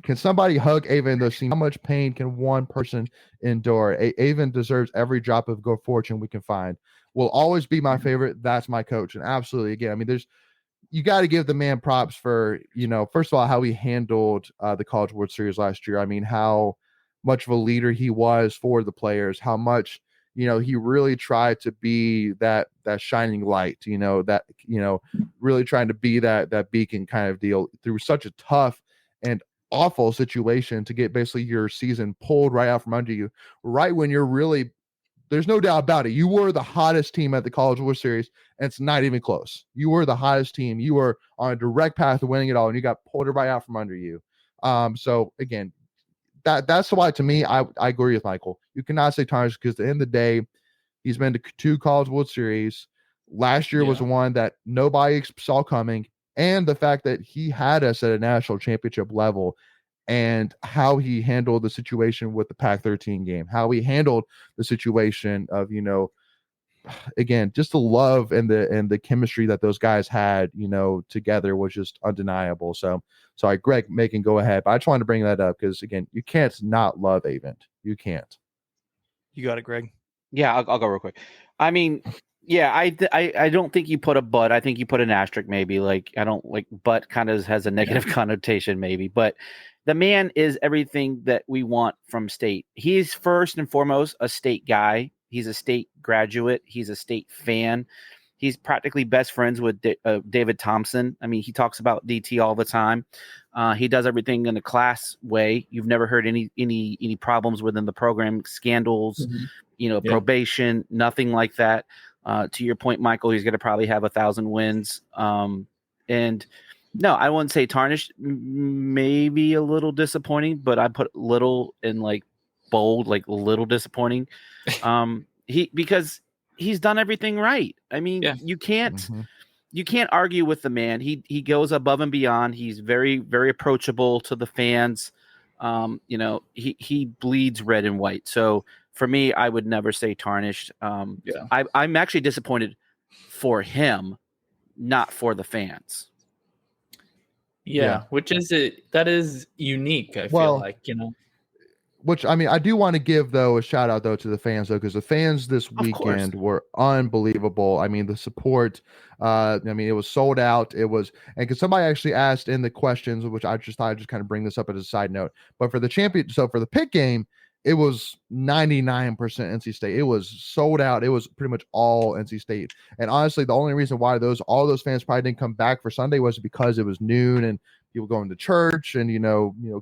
can somebody hug Avent though? See how much pain can one person endure? Avent deserves every drop of good fortune we can find. Will always be my favorite. That's my coach. And absolutely, again, I mean, you got to give the man props for, first of all, how he handled the College World Series last year. I mean, how much of a leader he was for the players, how much, he really tried to be that shining light, really trying to be that beacon kind of deal through such a tough and awful situation to get basically your season pulled right out from under you, right when you're really, there's no doubt about it, you were the hottest team at the College World Series, and it's not even close. You were the hottest team. You were on a direct path to winning it all, and you got pulled right out from under you. So again, that's why, to me, I agree with Michael. You cannot say tarnished, because at the end of the day, he's been to 2 College World Series. Last year was one that nobody saw coming. And the fact that he had us at a national championship level, and how he handled the situation with the Pac-13 game, how he handled the situation of, again, just the love and the chemistry that those guys had, together was just undeniable. So, sorry, Greg, go ahead. But I just wanted to bring that up because, again, you can't not love Avent. You can't. You got it, Greg. Yeah, I'll go real quick. I mean, yeah, I don't think you put a but. I think you put an asterisk maybe. Like, I don't like but kind of has a negative connotation maybe. But the man is everything that we want from State. He's first and foremost a State guy. He's a State graduate. He's a State fan. He's practically best friends with David Thompson. I mean, he talks about DT all the time. He does everything in a class way. You've never heard any problems within the program, scandals, probation, nothing like that. To your point, Michael, he's going to probably have 1,000 wins. And no, I wouldn't say tarnished. Maybe a little disappointing, but I put little in like bold, like a little disappointing. Because he's done everything right. I mean, you can't argue with the man. He goes above and beyond. He's very, very approachable to the fans. He bleeds red and white. So for me, I would never say tarnished. I'm actually disappointed for him, not for the fans. Yeah. Which is that is unique. I feel like, Which, I mean, I do want to give, though, a shout out, though, to the fans, though, because the fans this weekend were unbelievable. I mean, the support, I mean, it was sold out. It was, and because somebody actually asked in the questions, which I just thought I'd just kind of bring this up as a side note, but for the so for the pick game, it was 99% NC State. It was sold out. It was pretty much all NC State. And honestly, the only reason why all those fans probably didn't come back for Sunday was because it was noon and people going to church and,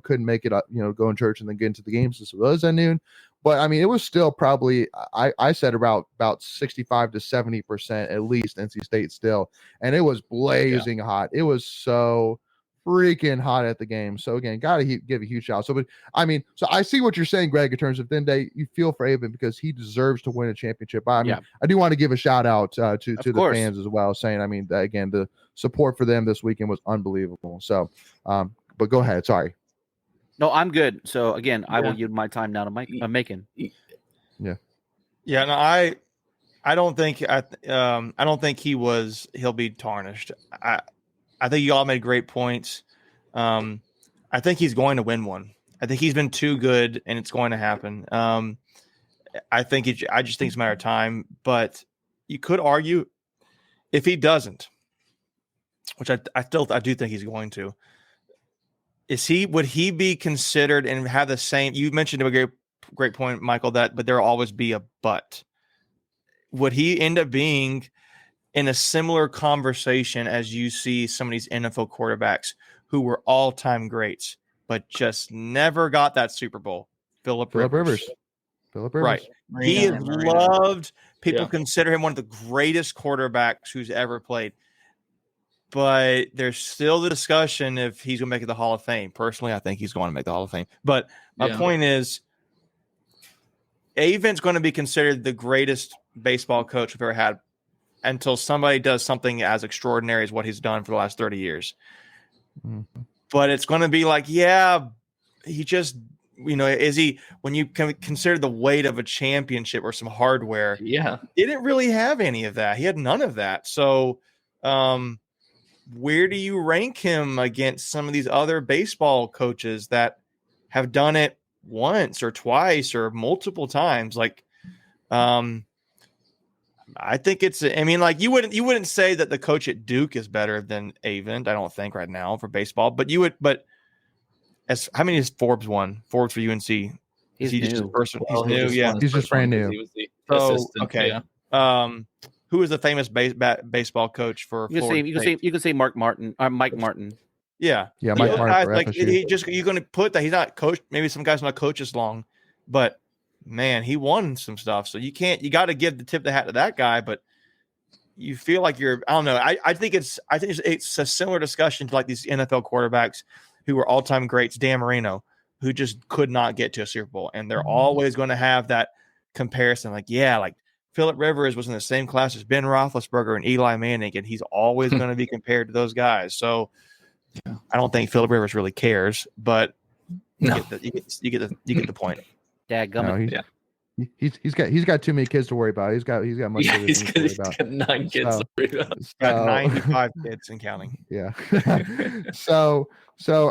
couldn't make it up, go in church and then get into the games. This was at noon. But I mean, it was still probably, I said about 65 to 70% at least NC State still. And it was blazing hot. It was so freaking hot at the game. So again, gotta give a huge shout. So, but I mean, so I see what you're saying, Greg, in terms of then you feel for Avon because he deserves to win a championship. I mean, I do want to give a shout out to the fans as well, saying, I mean, again, the support for them this weekend was unbelievable. So, but go ahead. Sorry. No, I'm good. So again, I will yield my time now to Mike. Macon. Yeah. No, I don't think he'll be tarnished. I think you all made great points. I think he's going to win one. I think he's been too good, and it's going to happen. I just think it's a matter of time. But you could argue if he doesn't, which I do think he's going to. Would he be considered and have the same? You mentioned a great point, Michael. But there'll always be a but. Would he end up being in a similar conversation as you see some of these NFL quarterbacks who were all-time greats, but just never got that Super Bowl? Phillip Rivers. Right. He is loved. People consider him one of the greatest quarterbacks who's ever played. But there's still the discussion if he's going to make it the Hall of Fame. Personally, I think he's going to make the Hall of Fame. But my point is, Avon's going to be considered the greatest baseball coach we've ever had until somebody does something as extraordinary as what he's done for the last 30 years. Mm-hmm. But it's going to be like, he just, is he, when you consider the weight of a championship or some hardware, he didn't really have any of that. He had none of that. So where do you rank him against some of these other baseball coaches that have done it once or twice or multiple times? Like, I think you wouldn't say that the coach at Duke is better than Avon, I don't think right now for baseball, but how many has Forbes won? Forbes for UNC. He's he new. Just a person? He's new. He's just brand new. He was the assistant. Okay. Who is the famous baseball coach for Florida State? You can say Mike Martin. Mike Martin. You're going to put that he's not coached. Maybe some guys not coached as long, but man, he won some stuff. So you got to give the tip of the hat to that guy, but you feel like I don't know. I think it's a similar discussion to like these NFL quarterbacks who were all-time greats, Dan Marino, who just could not get to a Super Bowl. And they're always going to have that comparison. Like Phillip Rivers was in the same class as Ben Roethlisberger and Eli Manning, and he's always going to be compared to those guys. So I don't think Phillip Rivers really cares, but you get the point. Dadgummit. He's got too many kids to worry about. He's got much to worry about. Got 9 kids to worry about. He's got 95 kids and counting. Yeah. so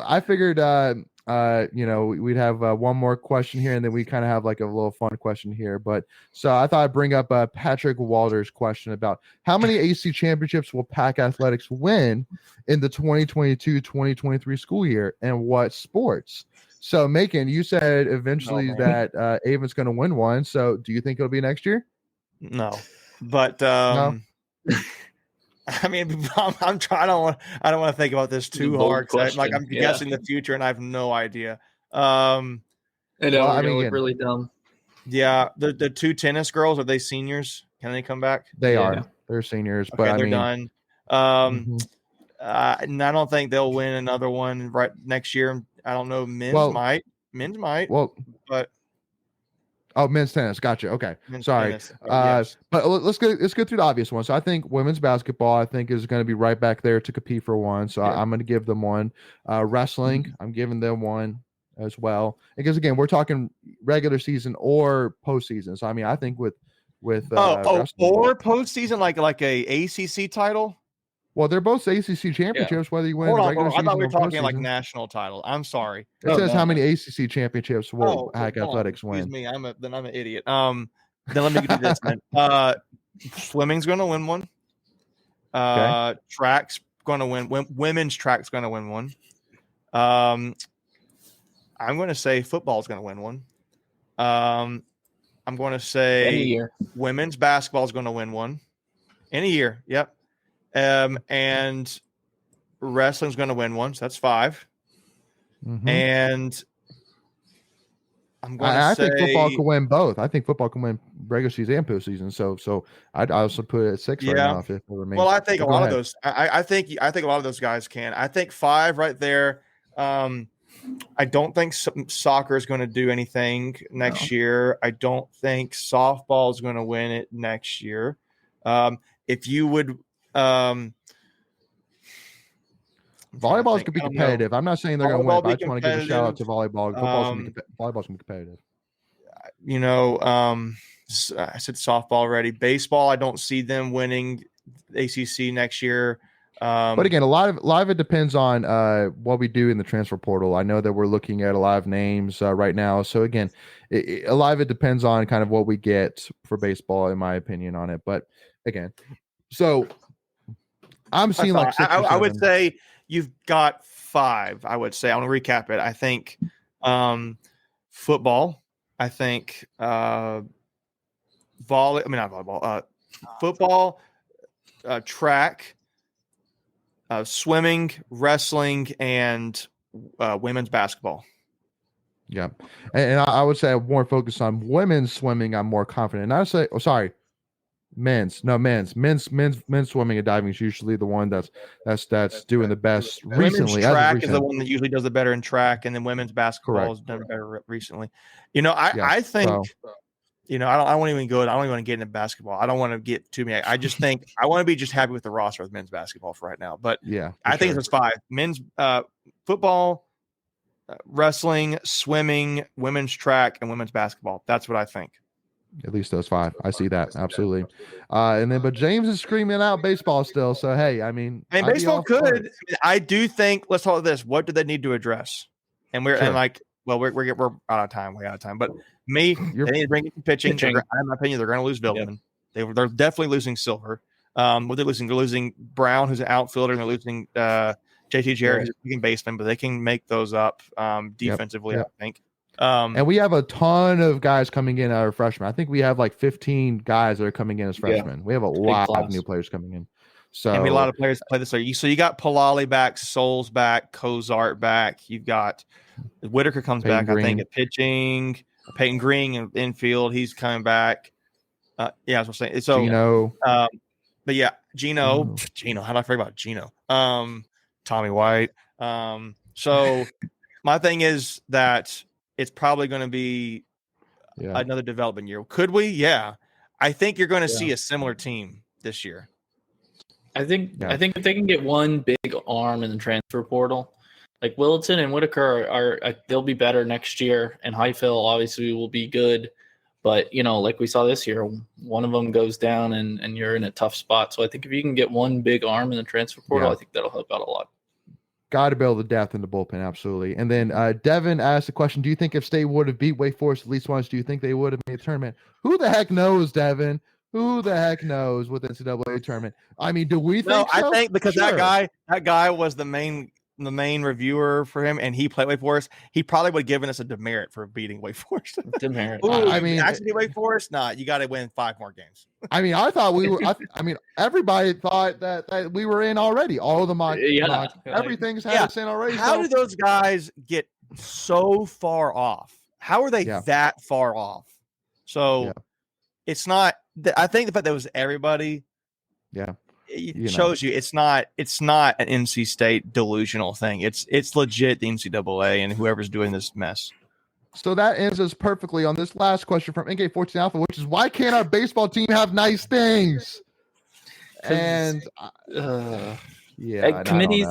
I figured we'd have one more question here, and then we kind of have like a little fun question here. But so I thought I'd bring up Patrick Walter's question about how many AC championships will Pack Athletics win in the 2022-2023 school year, and what sports? So, Macon, you said eventually that Avon's going to win one. So, do you think it'll be next year? No, but no. I mean, I'm trying. I don't want to think about this too hard. I'm guessing the future, and I have no idea. I know. Look really dumb. Yeah, the two tennis girls, are they seniors? Can they come back? They are. They're seniors, okay, but they're done. And I don't think they'll win another one right next year. I don't know. Men's might. Well, but Oh, men's tennis. Gotcha. Okay. Sorry. Tennis. Yes. But let's go through the obvious one. So I think women's basketball, I think, is going to be right back there to compete for one. So I'm going to give them one. Wrestling, I'm giving them one as well. Because again, we're talking regular season or postseason. So I mean, I think with or postseason, like a ACC title. Well, they're both ACC championships, whether you win the regular season. I thought we were talking postseason. like national title. I'm sorry. It says how many ACC championships will Hack Athletics win. Excuse me, I'm an idiot. Then let me do this. Then. Swimming's going to win one. Track's going to win. Women's track's going to win one. I'm going to say football's going to win one. I'm going to say women's basketball is going to win one. In a year, yep. And wrestling's going to win one, so that's 5. Mm-hmm. And I think football can win both. I think football can win regular season and postseason. So I'd also put it at 6 right now if it remains. Well, I think a lot of those. I think a lot of those guys can. I think 5 right there. I don't think soccer is going to do anything next year. I don't think softball is going to win it next year. If you would. Volleyball could be competitive. I'm not saying they're going to win, but I just want to give a shout out to volleyball. Volleyball's going to be competitive. I said softball already. Baseball, I don't see them winning ACC next year. But again, a lot of it depends on what we do in the transfer portal. I know that we're looking at a lot of names right now. So again, a lot of it depends on kind of what we get for baseball, in my opinion, on it. But again, so I'm seeing like 6 I would say you've got 5. I would say I want to recap it. I think football. I think football, track, swimming, wrestling, and women's basketball. Yeah, and I would say I'm more focused on women's swimming. I'm more confident. And I would say, men's swimming and diving is usually the one that's doing the best recently. Women's track is the one that usually does it better in track, and then women's basketball has done better recently. I think. I don't want to even get into basketball. I don't want to get too many. I just think I want to be just happy with the roster with men's basketball for right now. But I think it's 5: men's football, wrestling, swimming, women's track, and women's basketball. That's what I think. At least those 5. I see that. Absolutely. But James is screaming out baseball still. So, hey, I mean, baseball could. I do think, let's talk about this. What do they need to address? And we're out of time, way out of time. But they need to bring in pitching. In my opinion, they're going to lose Villman. Yep. They're definitely losing Silver. What they're losing? They're losing Brown, who's an outfielder, and they're losing JT Jarrett, who's a second baseman. But they can make those up defensively, I think. And we have a ton of guys coming in out of freshmen. I think we have like 15 guys that are coming in as freshmen. Yeah. We have a lot of new players coming in. So a lot of players play this year. So you got Palali back, Souls back, Cozart back. You've got Whitaker comes back, I think, at pitching. Peyton Green in infield, he's coming back. I was going to say. So Gino. But yeah, Gino. How did I forget about Gino? Tommy White. So my thing is that it's probably going to be another development year. Could we? Yeah. I think you're going to see a similar team this year. I think if they can get one big arm in the transfer portal, like Willetton and Whitaker they'll be better next year, and Highfill obviously will be good. But, like we saw this year, one of them goes down and you're in a tough spot. So I think if you can get one big arm in the transfer portal, I think that'll help out a lot. Got to build the depth in the bullpen, absolutely. And then Devin asked the question, do you think if State would have beat Wake Forest at least once, do you think they would have made a tournament? Who the heck knows, Devin? Who the heck knows with the NCAA tournament? I mean, do we think so? I think because that guy was the main reviewer for him, and he played Wake Forest, he probably would have given us a demerit for beating Wake Forest. Demerit. Actually, Wake Forest, you got to win 5 more games. I mean, I thought we were. Everybody thought that we were in already. All of the mock, everything's had us in already. How do those guys get so far off? How are they that far off? So it's not. I think the fact that it was everybody. Yeah. It shows you it's not an NC State delusional thing. It's legit the NCAA and whoever's doing this mess. So that ends us perfectly on this last question from NK14 Alpha, which is why can't our baseball team have nice things? And committees.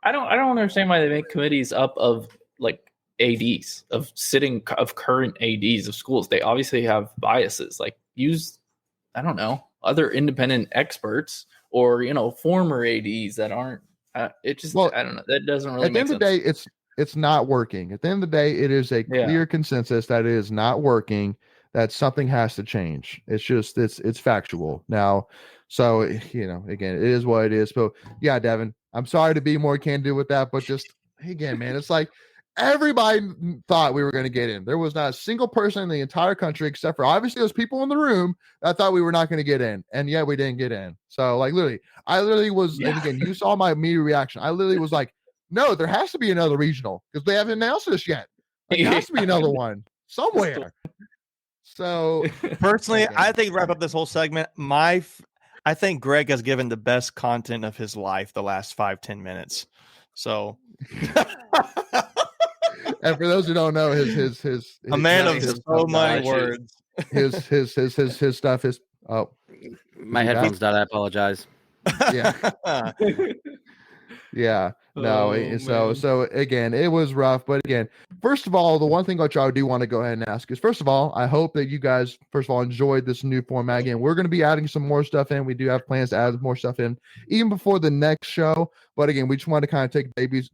I don't know. I don't understand why they make committees up of like ADs of current ADs of schools. They obviously have biases. Like use, I don't know, other independent experts or former ADs that aren't. I don't know. That doesn't really make sense. At the end of the day, it's not working. At the end of the day, it is a clear consensus that it is not working. That something has to change. It's just it's factual now. So again, it is what it is. But yeah, Devin, I'm sorry to be more candid with that, but just again, man, it's like everybody thought we were going to get in. There was not a single person in the entire country, except for obviously those people in the room, that thought we were not going to get in, and yet we didn't get in. So like I literally was, and again, you saw my immediate reaction. I literally was like, no, there has to be another regional because they haven't announced this yet. Like, there has to be another one somewhere. So personally, I think wrap up this whole segment. I think Greg has given the best content of his life the last 5-10 minutes. So, and for those who don't know, his a man of so many words. His stuff is my headphones died. I apologize. Yeah. Yeah. No. So again, it was rough. But again, first of all, the one thing which I do want to go ahead and ask is, first of all, I hope that you guys, first of all, enjoyed this new format. Again, we're going to be adding some more stuff in. We do have plans to add more stuff in even before the next show. But again, we just want to kind of take babies,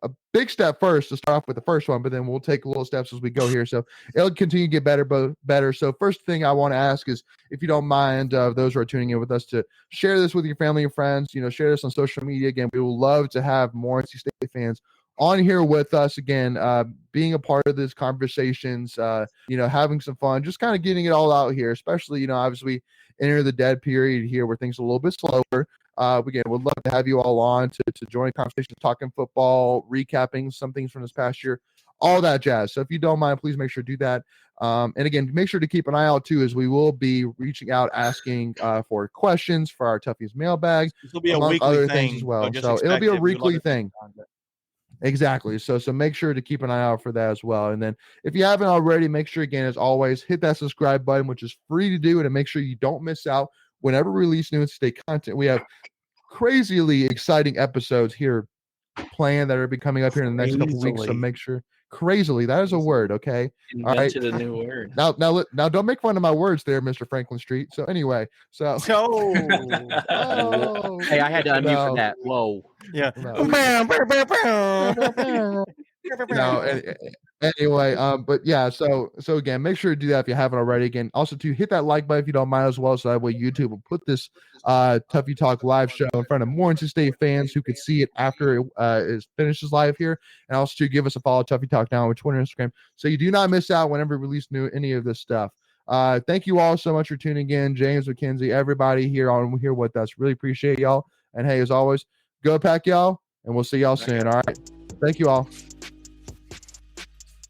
a big step first to start off with the first one, but then we'll take little steps as we go here. So it'll continue to get better. So first thing I want to ask is, if you don't mind, those who are tuning in with us, to share this with your family and friends, share this on social media. Again, we would love to have more NC State fans on here with us again, being a part of these conversations, having some fun, just kind of getting it all out here, especially, obviously enter the dead period here where things are a little bit slower. Again, would love to have you all on to join a conversation, talking football, recapping some things from this past year, all that jazz. So if you don't mind, please make sure to do that. And again, make sure to keep an eye out too, as we will be reaching out, asking for questions for our Tuffy's mailbag. This will be a weekly thing as well. So it'll be a weekly thing. Exactly. So make sure to keep an eye out for that as well. And then if you haven't already, make sure, again, as always, hit that subscribe button, which is free to do, and to make sure you don't miss out whenever we release new NC State content. We have crazily exciting episodes here planned that are be coming up here in the next couple weeks. So make sure. Crazily, that is a word. Okay. Invented a new word. Now don't make fun of my words there, Mr. Franklin Street. So anyway, hey, I had to unmute for that. Whoa. Yeah. Anyway, but yeah, so again, make sure to do that if you haven't already. Again, also to hit that like button if you don't mind as well, so that way YouTube will put this Tuffy Talk live show in front of more NC State fans who could see it after it finishes live here, and also to give us a follow, Tuffy Talk now on Twitter and Instagram, so you do not miss out whenever we release any of this stuff. Thank you all so much for tuning in, James, McKenzie, everybody here with us. Really appreciate y'all, and hey, as always, go Pack, y'all, and we'll see y'all soon. All right, thank you all.